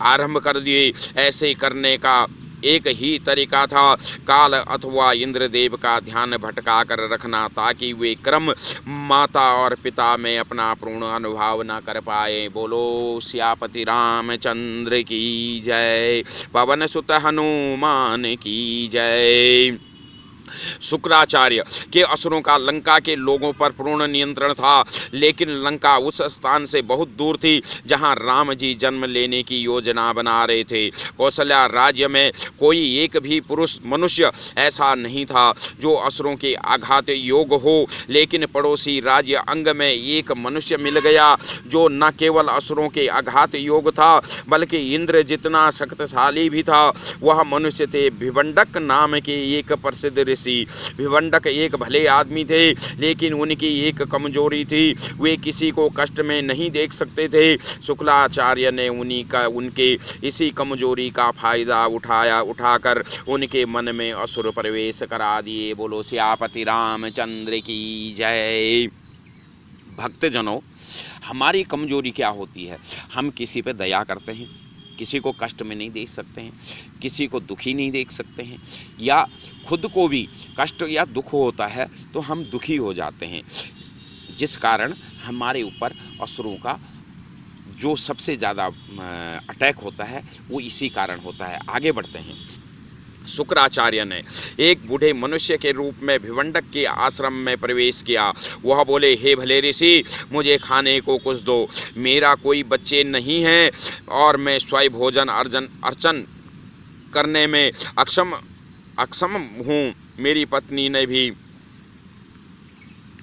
आरंभ कर दिए। ऐसे करने का एक ही तरीका था, काल अथवा इंद्रदेव का ध्यान भटका कर रखना, ताकि वे क्रम माता और पिता में अपना पूर्ण अनुभव न कर पाए। बोलो सियापति रामचंद्र की जय, पवन सुत हनुमान की जय। शुक्राचार्य के असुरों का लंका के लोगों पर पूर्ण नियंत्रण था, लेकिन लंका उस स्थान से बहुत दूर थी जहां राम जी जन्म लेने की योजना बना रहे थे। कौशल्या राज्य में कोई एक भी पुरुष मनुष्य ऐसा नहीं था जो असुरों के आघात योग्य हो, लेकिन पड़ोसी राज्य अंग में एक मनुष्य मिल गया जो न केवल असुरों के आघात योग्य था बल्कि इंद्र जितना शक्तिशाली भी था। वह मनुष्य थे भिवंडक नाम के एक प्रसिद्ध ऋषि। भिवंडक एक भले आदमी थे, लेकिन उनकी एक कमजोरी थी, वे किसी को कष्ट में नहीं देख सकते थे। शुक्लाचार्य ने उनके इसी कमजोरी का फायदा उठाकर उनके मन में असुर प्रवेश करा दिए। बोलो सियापति रामचंद्र की जय। भक्तजनों, हमारी कमजोरी क्या होती है? हम किसी पे दया करते हैं, किसी को कष्ट में नहीं देख सकते हैं, किसी को दुखी नहीं देख सकते हैं, या खुद को भी कष्ट या दुख होता है तो हम दुखी हो जाते हैं, जिस कारण हमारे ऊपर असुरों का जो सबसे ज़्यादा अटैक होता है वो इसी कारण होता है। आगे बढ़ते हैं। शुक्राचार्य ने एक बूढ़े मनुष्य के रूप में भिवंडक के आश्रम में प्रवेश किया। वह बोले, हे भले ऋषि, मुझे खाने को कुछ दो। मेरा कोई बच्चे नहीं है और मैं स्वयं भोजन अर्चन करने में अक्षम हूँ। मेरी पत्नी ने भी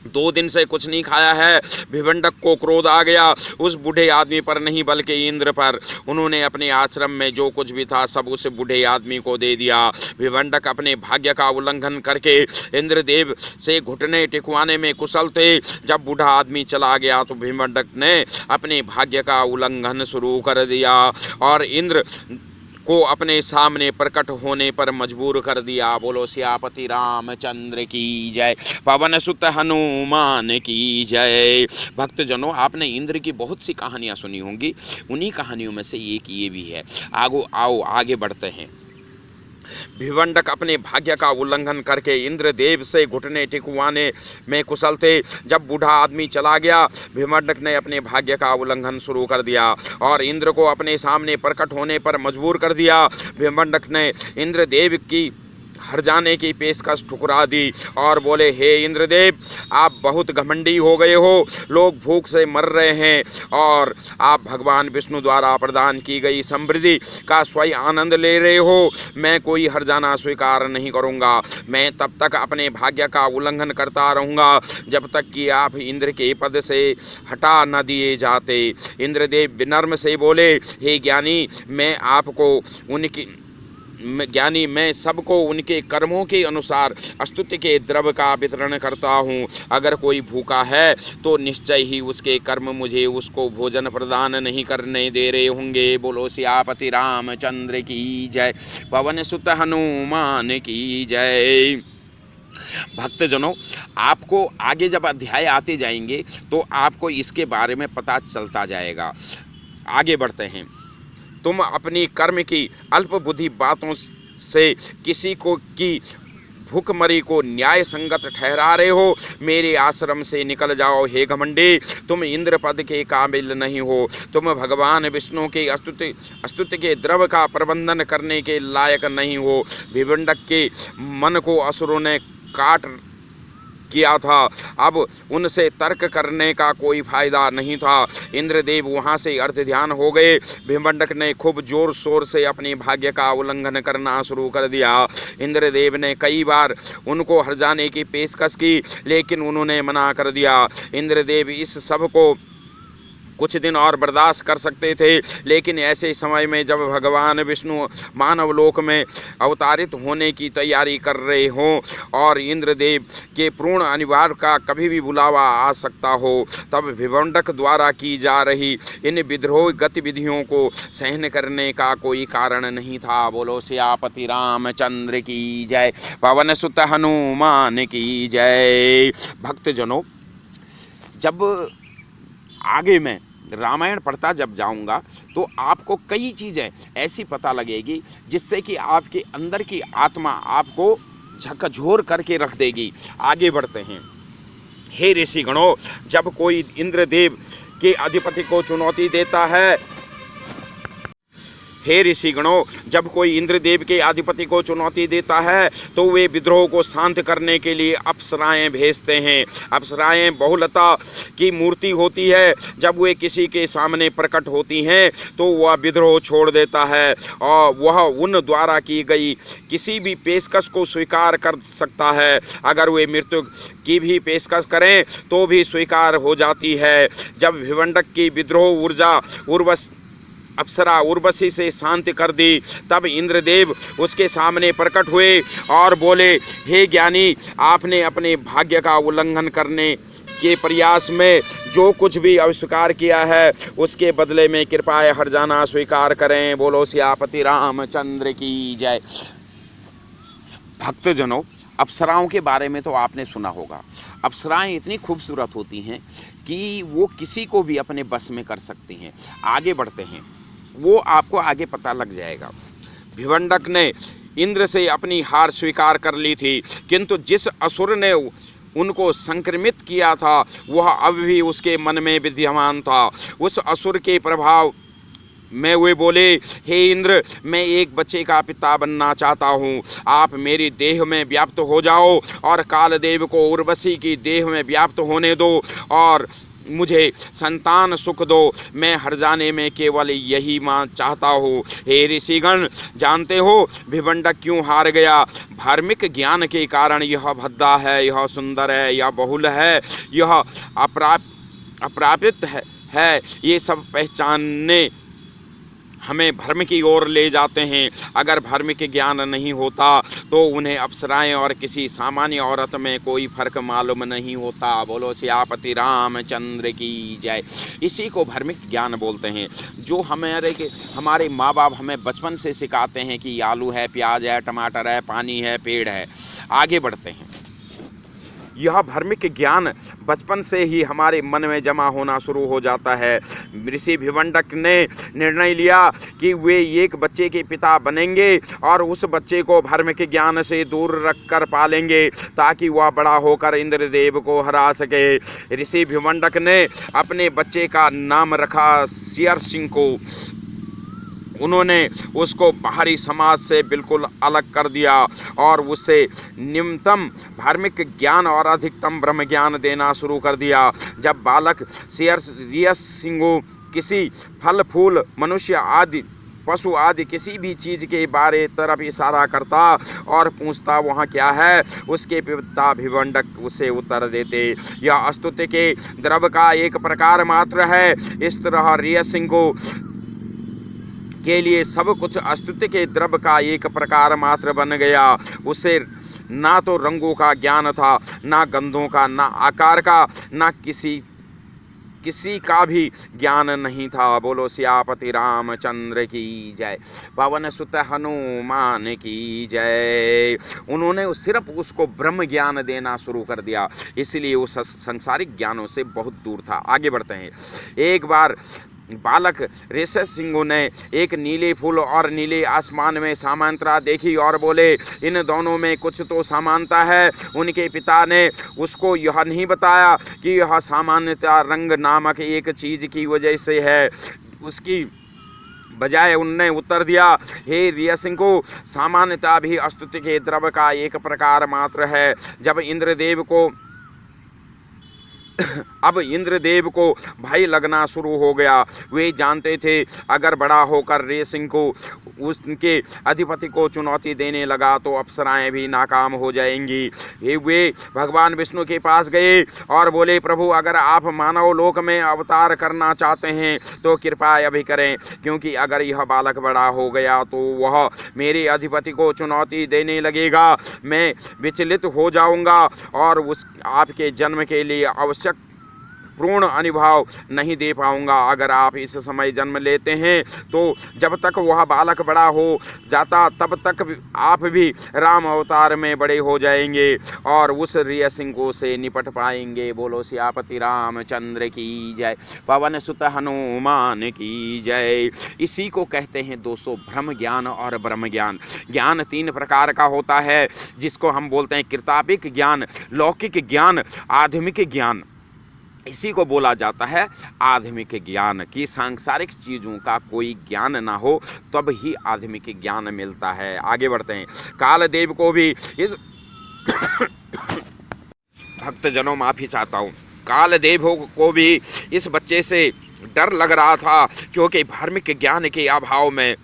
2 दिन से कुछ नहीं खाया है। भिवंडक को क्रोध आ गया, उस बूढ़े आदमी पर नहीं बल्कि इंद्र पर। उन्होंने अपने आश्रम में जो कुछ भी था सब उस बूढ़े आदमी को दे दिया। भिवंडक अपने भाग्य का उल्लंघन करके इंद्रदेव से घुटने टिकवाने में कुशल थे। जब बूढ़ा आदमी चला गया तो भिवंडक ने अपने भाग्य का उल्लंघन शुरू कर दिया और इंद्र को अपने सामने प्रकट होने पर मजबूर कर दिया। बोलो सियापति रामचंद्र की जय। पवन सुत हनुमान की जय। भक्तजनों, आपने इंद्र की बहुत सी कहानियां सुनी होंगी, उन्हीं कहानियों में से एक ये भी है। आओ आगे बढ़ते हैं। भिवंडक अपने भाग्य का उल्लंघन करके इंद्रदेव से घुटने टिकवाने में कुशल थे। जब बूढ़ा आदमी चला गया, भिवंडक ने अपने भाग्य का उल्लंघन शुरू कर दिया और इंद्र को अपने सामने प्रकट होने पर मजबूर कर दिया। भिवंडक ने इंद्रदेव की हर जाने की पेशकश ठुकरा दी और बोले, हे इंद्रदेव, आप बहुत घमंडी हो गए हो। लोग भूख से मर रहे हैं और आप भगवान विष्णु द्वारा प्रदान की गई समृद्धि का स्वयं आनंद ले रहे हो। मैं कोई हर जाना स्वीकार नहीं करूंगा। मैं तब तक अपने भाग्य का उल्लंघन करता रहूंगा जब तक कि आप इंद्र के पद से हटा न दिए जाते। इंद्रदेव विनम्र से बोले, हे ज्ञानी, मैं सबको उनके कर्मों के अनुसार स्तुति के द्रव्य का वितरण करता हूँ। अगर कोई भूखा है तो निश्चय ही उसके कर्म मुझे उसको भोजन प्रदान नहीं करने दे रहे होंगे। बोलो सियापति रामचंद्र की जय। पवन सुत हनुमान की जय। भक्तजनों, आपको आगे जब अध्याय आते जाएंगे तो आपको इसके बारे में पता चलता जाएगा। आगे बढ़ते हैं। तुम अपनी कर्म की अल्प बुद्धि बातों से किसी को की भूखमरी को न्याय संगत ठहरा रहे हो। मेरे आश्रम से निकल जाओ हे घमंडी, तुम इंद्र पद के काबिल नहीं हो। तुम भगवान विष्णु के स्तुति के द्रव्य का प्रबंधन करने के लायक नहीं हो। भिवंडक के मन को असुरों ने काट किया था। अब उनसे तर्क करने का कोई फायदा नहीं था। इंद्रदेव वहां से अर्ध ध्यान हो गए। भिवंडक ने खूब जोर शोर से अपने भाग्य का उल्लंघन करना शुरू कर दिया। इंद्रदेव ने कई बार उनको हर जाने की पेशकश की, लेकिन उन्होंने मना कर दिया। इंद्रदेव इस सब को कुछ दिन और बर्दाश्त कर सकते थे, लेकिन ऐसे समय में जब भगवान विष्णु मानव लोक में अवतारित होने की तैयारी कर रहे हों और इंद्रदेव के पूर्ण अनिवार्य का कभी भी बुलावा आ सकता हो, तब भिवंडक द्वारा की जा रही इन विद्रोह गतिविधियों को सहन करने का कोई कारण नहीं था। बोलो सियापति रामचंद्र की जय। पवन सुत हनुमान की जय। भक्तजनों, जब आगे मैं रामायण पढ़ता जब जाऊंगा तो आपको कई चीज़ें ऐसी पता लगेगी जिससे कि आपके अंदर की आत्मा आपको झकझोर करके रख देगी। आगे बढ़ते हैं। हे ऋषिगणों, जब कोई इंद्रदेव के अधिपति को चुनौती देता है हे ऋषिगणों, जब कोई इंद्रदेव के अधिपति को चुनौती देता है तो वे विद्रोह को शांत करने के लिए अप्सराएं भेजते हैं। अप्सराएं बहुलता की मूर्ति होती है। जब वे किसी के सामने प्रकट होती हैं तो वह विद्रोह छोड़ देता है और वह उन द्वारा की गई किसी भी पेशकश को स्वीकार कर सकता है। अगर वे मृत्यु की भी पेशकश करें तो भी स्वीकार हो जाती है। जब भिवंडक की विद्रोह ऊर्जा अप्सरा उर्वशी से शांति कर दी, तब इंद्रदेव उसके सामने प्रकट हुए और बोले, हे ज्ञानी, आपने अपने भाग्य का उल्लंघन करने के प्रयास में जो कुछ भी अस्वीकार किया है उसके बदले में कृपया हर्जाना स्वीकार करें। बोलो सियापति रामचंद्र की जय। भक्तजनों, अप्सराओं के बारे में तो आपने सुना होगा। अप्सराएं इतनी खूबसूरत होती हैं कि वो किसी को भी अपने बस में कर सकती हैं। आगे बढ़ते हैं, वो आपको आगे पता लग जाएगा। भिवंडक ने इंद्र से अपनी हार स्वीकार कर ली थी, किंतु जिस असुर ने उनको संक्रमित किया था वह अब भी उसके मन में विद्यमान था। उस असुर के प्रभाव में वे बोले, हे इंद्र, मैं एक बच्चे का पिता बनना चाहता हूँ। आप मेरी देह में व्याप्त हो जाओ और कालदेव को उर्वशी की देह में व्याप्त होने दो और मुझे संतान सुख दो। मैं हर जाने में केवल यही मां चाहता हूँ। हे ऋषिगण, जानते हो भिवंडक क्यों हार गया? धार्मिक ज्ञान के कारण यह भद्दा है, यह सुंदर है, यह बहुल है, यह अप्राप्त है। ये सब पहचानने हमें भ्रम की ओर ले जाते हैं। अगर भ्रम के ज्ञान नहीं होता तो उन्हें अप्सराएं और किसी सामान्य औरत में कोई फर्क मालूम नहीं होता। बोलो सियापति रामचंद्र की जय। इसी को भ्रमिक ज्ञान बोलते हैं, जो हमारे माँ बाप हमें बचपन से सिखाते हैं कि आलू है, प्याज है, टमाटर है, पानी है, पेड़ है। आगे बढ़ते हैं। यह भ्रमिक ज्ञान बचपन से ही हमारे मन में जमा होना शुरू हो जाता है। ऋषि भिवंडक ने निर्णय लिया कि वे एक बच्चे के पिता बनेंगे और उस बच्चे को भ्रमिक ज्ञान से दूर रखकर पालेंगे ताकि वह बड़ा होकर इंद्रदेव को हरा सके। ऋषि भिवंडक ने अपने बच्चे का नाम रखा शेर सिंह को। उन्होंने उसको बाहरी समाज से बिल्कुल अलग कर दिया और उससे निम्नतम धार्मिक ज्ञान और अधिकतम ब्रह्म ज्ञान देना शुरू कर दिया। जब बालक शेर सिंह किसी फल फूल, मनुष्य आदि, पशु आदि किसी भी चीज के बारे तरफ इशारा करता और पूछता वहाँ क्या है, उसके पिता भिवंडक उसे उत्तर देते, यह स्तुति के द्रव का एक प्रकार मात्र है। इस तरह शेर सिंह को के लिए सब कुछ स्तुति के द्रव्य का एक प्रकार मात्र बन गया। उसे ना तो रंगों का ज्ञान था, ना गंधों का, ना आकार का, ना किसी का भी ज्ञान नहीं था। बोलो सियापति रामचंद्र की जय। पवन सुत हनुमान की जय। उन्होंने सिर्फ उसको ब्रह्म ज्ञान देना शुरू कर दिया, इसलिए वो संसारिक ज्ञानों से बहुत दूर था। आगे बढ़ते हैं। एक बार बालक शेर सिंह ने एक नीले फूल और नीले आसमान में समानता देखी और बोले, इन दोनों में कुछ तो समानता है। उनके पिता ने उसको यह नहीं बताया कि यह सामान्यता रंग नामक एक चीज की वजह से है। उसकी बजाय उनने उत्तर दिया, हे शेर सिंह को, सामान्यता भी स्तुति के द्रव्य का एक प्रकार मात्र है। अब इंद्रदेव को भय लगना शुरू हो गया। वे जानते थे अगर बड़ा होकर शेर सिंह को उसके अधिपति को चुनौती देने लगा तो अप्सराएं भी नाकाम हो जाएंगी। वे भगवान विष्णु के पास गए और बोले, प्रभु, अगर आप मानव लोक में अवतार करना चाहते हैं तो कृपया अभी करें, क्योंकि अगर यह बालक बड़ा हो गया तो वह मेरे अधिपति को चुनौती देने लगेगा। मैं विचलित हो जाऊंगा और आपके जन्म के लिए आवश्यक पूर्ण अनुभव नहीं दे पाऊंगा। अगर आप इस समय जन्म लेते हैं तो जब तक वह बालक बड़ा हो जाता तब तक आप भी राम अवतार में बड़े हो जाएंगे और उस शेर सिंह को से निपट पाएंगे। बोलो सियापति रामचंद्र की जय। पवन सुत हनुमान की जय। इसी को कहते हैं दोस्तों ब्रह्म ज्ञान और ब्रह्म ज्ञान। ज्ञान 3 प्रकार का होता है, जिसको हम बोलते हैं कृतापिक ज्ञान, लौकिक ज्ञान, आधुनिक ज्ञान। इसी को बोला जाता है आध्यात्मिक ज्ञान, कि सांसारिक चीजों का कोई ज्ञान ना हो तब ही आध्यात्मिक ज्ञान मिलता है। आगे बढ़ते हैं। कालदेव को भी इस भक्तजनों, माफी चाहता हूँ, कालदेव को भी इस बच्चे से डर लग रहा था, क्योंकि धार्मिक ज्ञान के अभाव में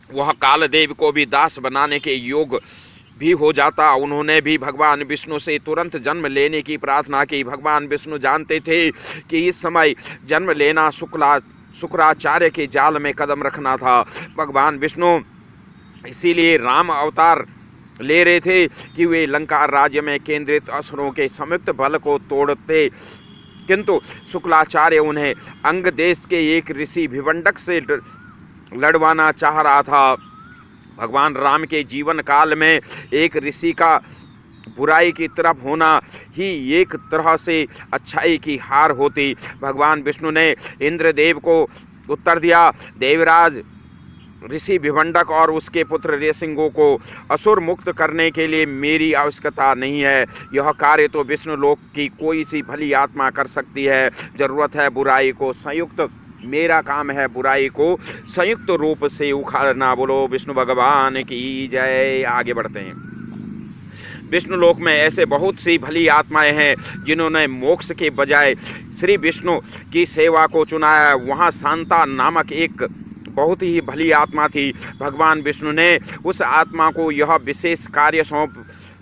वह कालदेव को भी दास बनाने के योग भी हो जाता। उन्होंने भी भगवान विष्णु से तुरंत जन्म लेने की प्रार्थना की। भगवान विष्णु जानते थे कि इस समय जन्म लेना शुक्राचार्य के जाल में कदम रखना था। भगवान विष्णु इसीलिए राम अवतार ले रहे थे कि वे लंका राज्य में केंद्रित असुरों के संयुक्त बल को तोड़ते, किंतु शुक्राचार्य उन्हें अंग देश के एक ऋषि भिवंडक से लड़वाना चाह रहा था। भगवान राम के जीवन काल में एक ऋषि का बुराई की तरफ होना ही एक तरह से अच्छाई की हार होती। भगवान विष्णु ने इंद्रदेव को उत्तर दिया, देवराज ऋषि भिवंडक और उसके पुत्र ऋषिंगों को असुर मुक्त करने के लिए मेरी आवश्यकता नहीं है। यह कार्य तो विष्णु लोक की कोई सी भली आत्मा कर सकती है। जरूरत है बुराई को संयुक्त, मेरा काम है बुराई को संयुक्त रूप से उखाड़ना। बोलो विष्णु भगवान की जय। आगे बढ़ते हैं। विष्णु लोक में ऐसे बहुत सी भली आत्माएं हैं जिन्होंने मोक्ष के बजाय श्री विष्णु की सेवा को चुना है। वहाँ शांता नामक एक बहुत ही भली आत्मा थी। भगवान विष्णु ने उस आत्मा को यह विशेष कार्य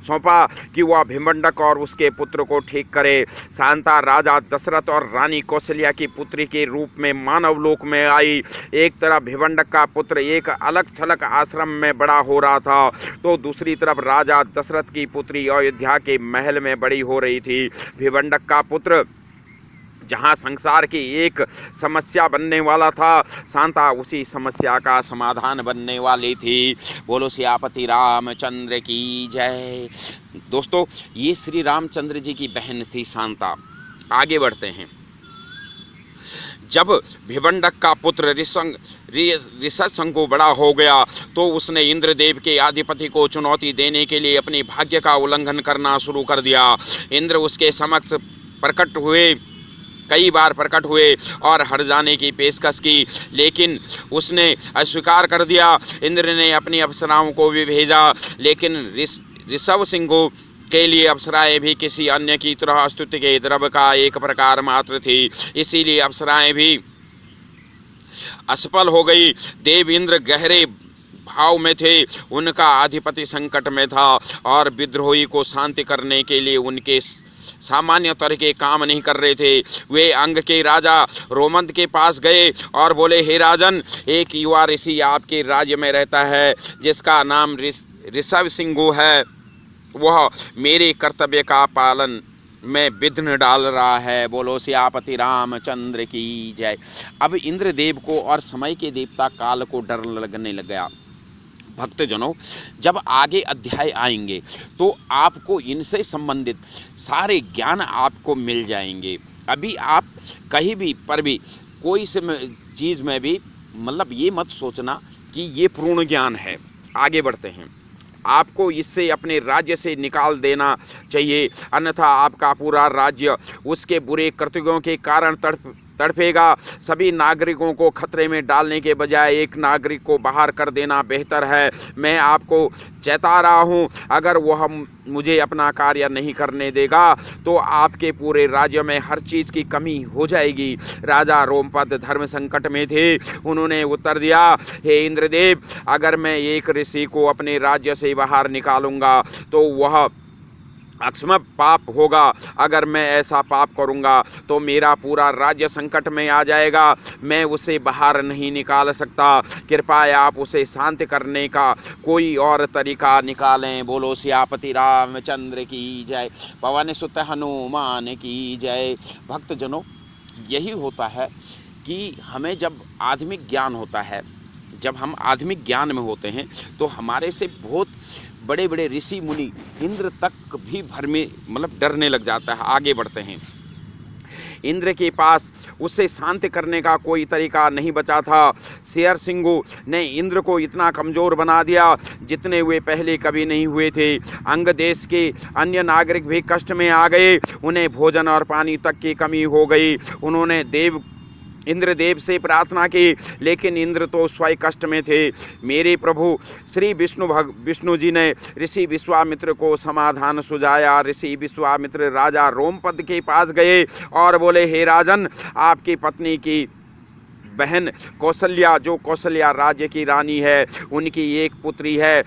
सौंपा कि वह भिवंडक और उसके पुत्र को ठीक करे। शांता राजा दशरथ और रानी कौशल्या की पुत्री के रूप में मानव लोक में आई। एक तरफ भिवंडक का पुत्र एक अलग थलग आश्रम में बड़ा हो रहा था, तो दूसरी तरफ राजा दशरथ की पुत्री अयोध्या के महल में बड़ी हो रही थी। भिवंडक का पुत्र जहाँ संसार की एक समस्या बनने वाला था, शांता उसी समस्या का समाधान बनने वाली थी। बोलो सियापति रामचंद्र की जय। दोस्तों, ये श्री रामचंद्र जी की बहन थी शांता। आगे बढ़ते हैं। जब भिवंडक का पुत्र ऋषिशंगु बड़ा हो गया तो उसने इंद्रदेव के आधिपति को चुनौती देने के लिए अपने भाग्य का उल्लंघन करना शुरू कर दिया। इंद्र उसके समक्ष कई बार प्रकट हुए और हट जाने की पेशकश की, लेकिन उसने अस्वीकार कर दिया। इंद्र ने अपनी अप्सराओं को भी भेजा, लेकिन ऋषभसिंह के लिए अप्सराएं भी किसी अन्य की तरह स्तुति के द्रव्य का एक प्रकार मात्र थी, इसीलिए अप्सराएं भी असफल हो गई। देव इंद्र गहरे भाव में थे, उनका आधिपत्य संकट में था और विद्रोही को शांति करने के लिए उनके सामान्य तरह के काम नहीं कर रहे थे। वे अंग के राजा रोमंत के पास गए और बोले, हे राजन, एक युवा ऋषि आपके राज्य में रहता है जिसका नाम ऋषभसिंह है। वह मेरे कर्तव्य का पालन में विघ्न डाल रहा है। बोलो सियापति रामचंद्र की जय। अब इंद्रदेव को और समय के देवता काल को डर लगने लग गया। भक्तजनों, जब आगे अध्याय आएंगे तो आपको इनसे संबंधित सारे ज्ञान आपको मिल जाएंगे। अभी आप कहीं भी पर भी कोई से चीज़ में भी मतलब ये मत सोचना कि ये पूर्ण ज्ञान है। आगे बढ़ते हैं। आपको इससे अपने राज्य से निकाल देना चाहिए, अन्यथा आपका पूरा राज्य उसके बुरे कृत्यों के कारण तड़पेगा। सभी नागरिकों को खतरे में डालने के बजाय एक नागरिक को बाहर कर देना बेहतर है। मैं आपको चेता रहा हूँ, अगर वह मुझे अपना कार्य नहीं करने देगा तो आपके पूरे राज्य में हर चीज़ की कमी हो जाएगी। राजा रोमपद धर्म संकट में थे। उन्होंने उत्तर दिया, हे इंद्रदेव, अगर मैं एक ऋषि को अपने राज्य से बाहर निकालूंगा तो वह अक्षम पाप होगा। अगर मैं ऐसा पाप करूंगा तो मेरा पूरा राज्य संकट में आ जाएगा। मैं उसे बाहर नहीं निकाल सकता। कृपया आप उसे शांत करने का कोई और तरीका निकालें। बोलो सियापति रामचंद्र की जय। पवन सुत हनुमान की जय। भक्तजनों, यही होता है कि हमें जब आध्यात्मिक ज्ञान होता है, जब हम आध्यात्मिक ज्ञान में होते हैं तो हमारे से बहुत बड़े बड़े ऋषि मुनि इंद्र तक भी भर में मतलब डरने लग जाता है। आगे बढ़ते हैं। इंद्र के पास उससे शांत करने का कोई तरीका नहीं बचा था। शेर सिंह ने इंद्र को इतना कमज़ोर बना दिया जितने वे पहले कभी नहीं हुए थे। अंग देश के अन्य नागरिक भी कष्ट में आ गए, उन्हें भोजन और पानी तक की कमी हो गई। उन्होंने इंद्रदेव से प्रार्थना की, लेकिन इंद्र तो स्वयं कष्ट में थे। मेरे प्रभु श्री विष्णु जी ने ऋषि विश्वामित्र को समाधान सुझाया। ऋषि विश्वामित्र राजा रोमपद के पास गए और बोले, हे राजन, आपकी पत्नी की बहन कौशल्या, जो कौशल्या राज्य की रानी है, उनकी एक पुत्री है,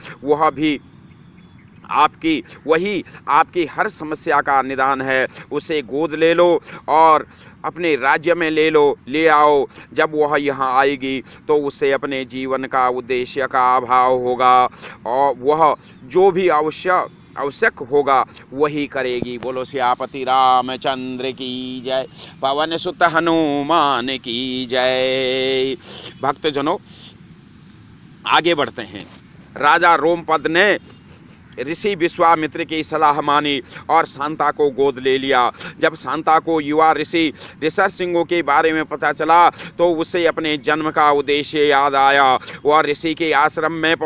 वही आपकी हर समस्या का निदान है। उसे गोद ले लो और अपने राज्य में ले आओ। जब वह यहाँ आएगी तो उससे अपने जीवन का उद्देश्य का अभाव होगा और वह जो भी आवश्यक होगा वही करेगी। बोलो सियापति रामचंद्र की जय, पवन सुत हनुमान की जय। भक्तजनों, आगे बढ़ते हैं। राजा रोमपद ने ऋषि विश्वामित्र की सलाह मानी और शांता को गोद ले लिया। जब शांता को युवा ऋषि ऋषसिंह के बारे में पता चला तो उसे अपने जन्म का उद्देश्य याद आया। वह ऋषि के आश्रम में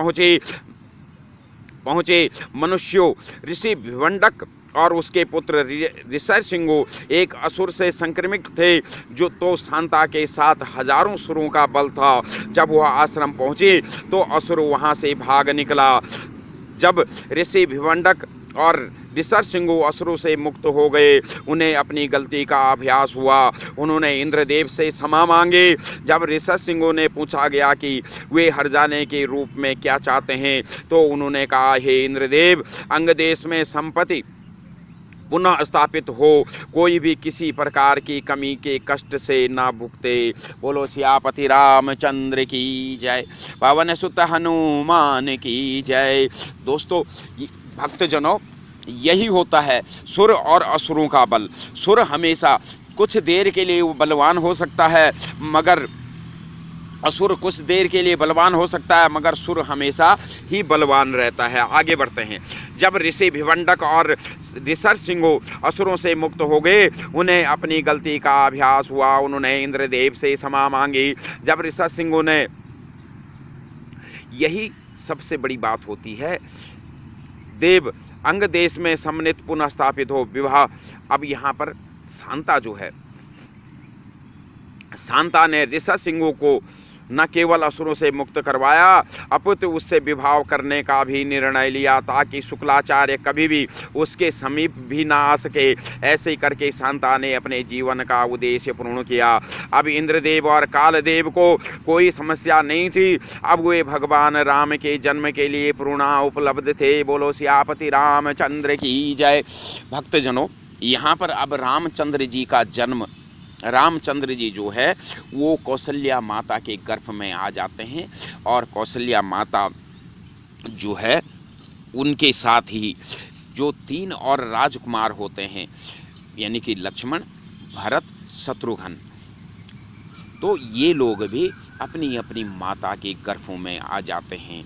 पहुँचे। मनुष्यों ऋषि भिवंडक और उसके पुत्र ऋषसिंह एक असुर से संक्रमित थे, जो तो शांता के साथ हजारों सुरों का बल था। जब वह आश्रम पहुँचे तो असुर वहाँ से भाग निकला। जब ऋषि भिवंडक और ऋषसिंह असुरों से मुक्त हो गए, उन्हें अपनी गलती का आभास हुआ। उन्होंने इंद्रदेव से क्षमा मांगे। जब ऋषसिंह ने पूछा गया कि वे हर जाने के रूप में क्या चाहते हैं, तो उन्होंने कहा, हे इंद्रदेव, अंग देश में संपत्ति पुनः स्थापित हो, कोई भी किसी प्रकार की कमी के कष्ट से ना भुगते। बोलो सियापति रामचंद्र की जय, पवन सुत हनुमान की जय। दोस्तों भक्तजनों, यही होता है सुर और असुरों का बल। सुर हमेशा कुछ देर के लिए बलवान हो सकता है, मगर असुर कुछ देर के लिए बलवान हो सकता है, मगर सुर हमेशा ही बलवान रहता है। आगे बढ़ते हैं। जब ऋषि भिवंडक और ऋषसिंह असुरों से मुक्त हो गए, उन्हें अपनी गलती का आभास हुआ। उन्होंने इंद्रदेव से क्षमा मांगी। जब ऋषसिंह ने, यही सबसे बड़ी बात होती है, देव अंग देश में सम्मिलित पुनः स्थापित हो विवाह। अब यहाँ पर शांता जो है, शांता ने ऋषसिंह को न केवल असुरों से मुक्त करवाया, अपितु उससे विवाह करने का भी निर्णय लिया, ताकि शुक्लाचार्य कभी भी उसके समीप भी ना आ सके। ऐसे करके शांता ने अपने जीवन का उद्देश्य पूर्ण किया। अब इंद्रदेव और कालदेव को कोई समस्या नहीं थी। अब वे भगवान राम के जन्म के लिए पूर्ण उपलब्ध थे। बोलो सियापति रामचंद्र की जय। भक्तजनों, यहाँ पर अब रामचंद्र जी जो है वो कौशल्या माता के गर्भ में आ जाते हैं, और कौशल्या माता जो है उनके साथ ही जो 3 और राजकुमार होते हैं, यानी कि लक्ष्मण, भरत, शत्रुघ्न, तो ये लोग भी अपनी अपनी माता के गर्भों में आ जाते हैं।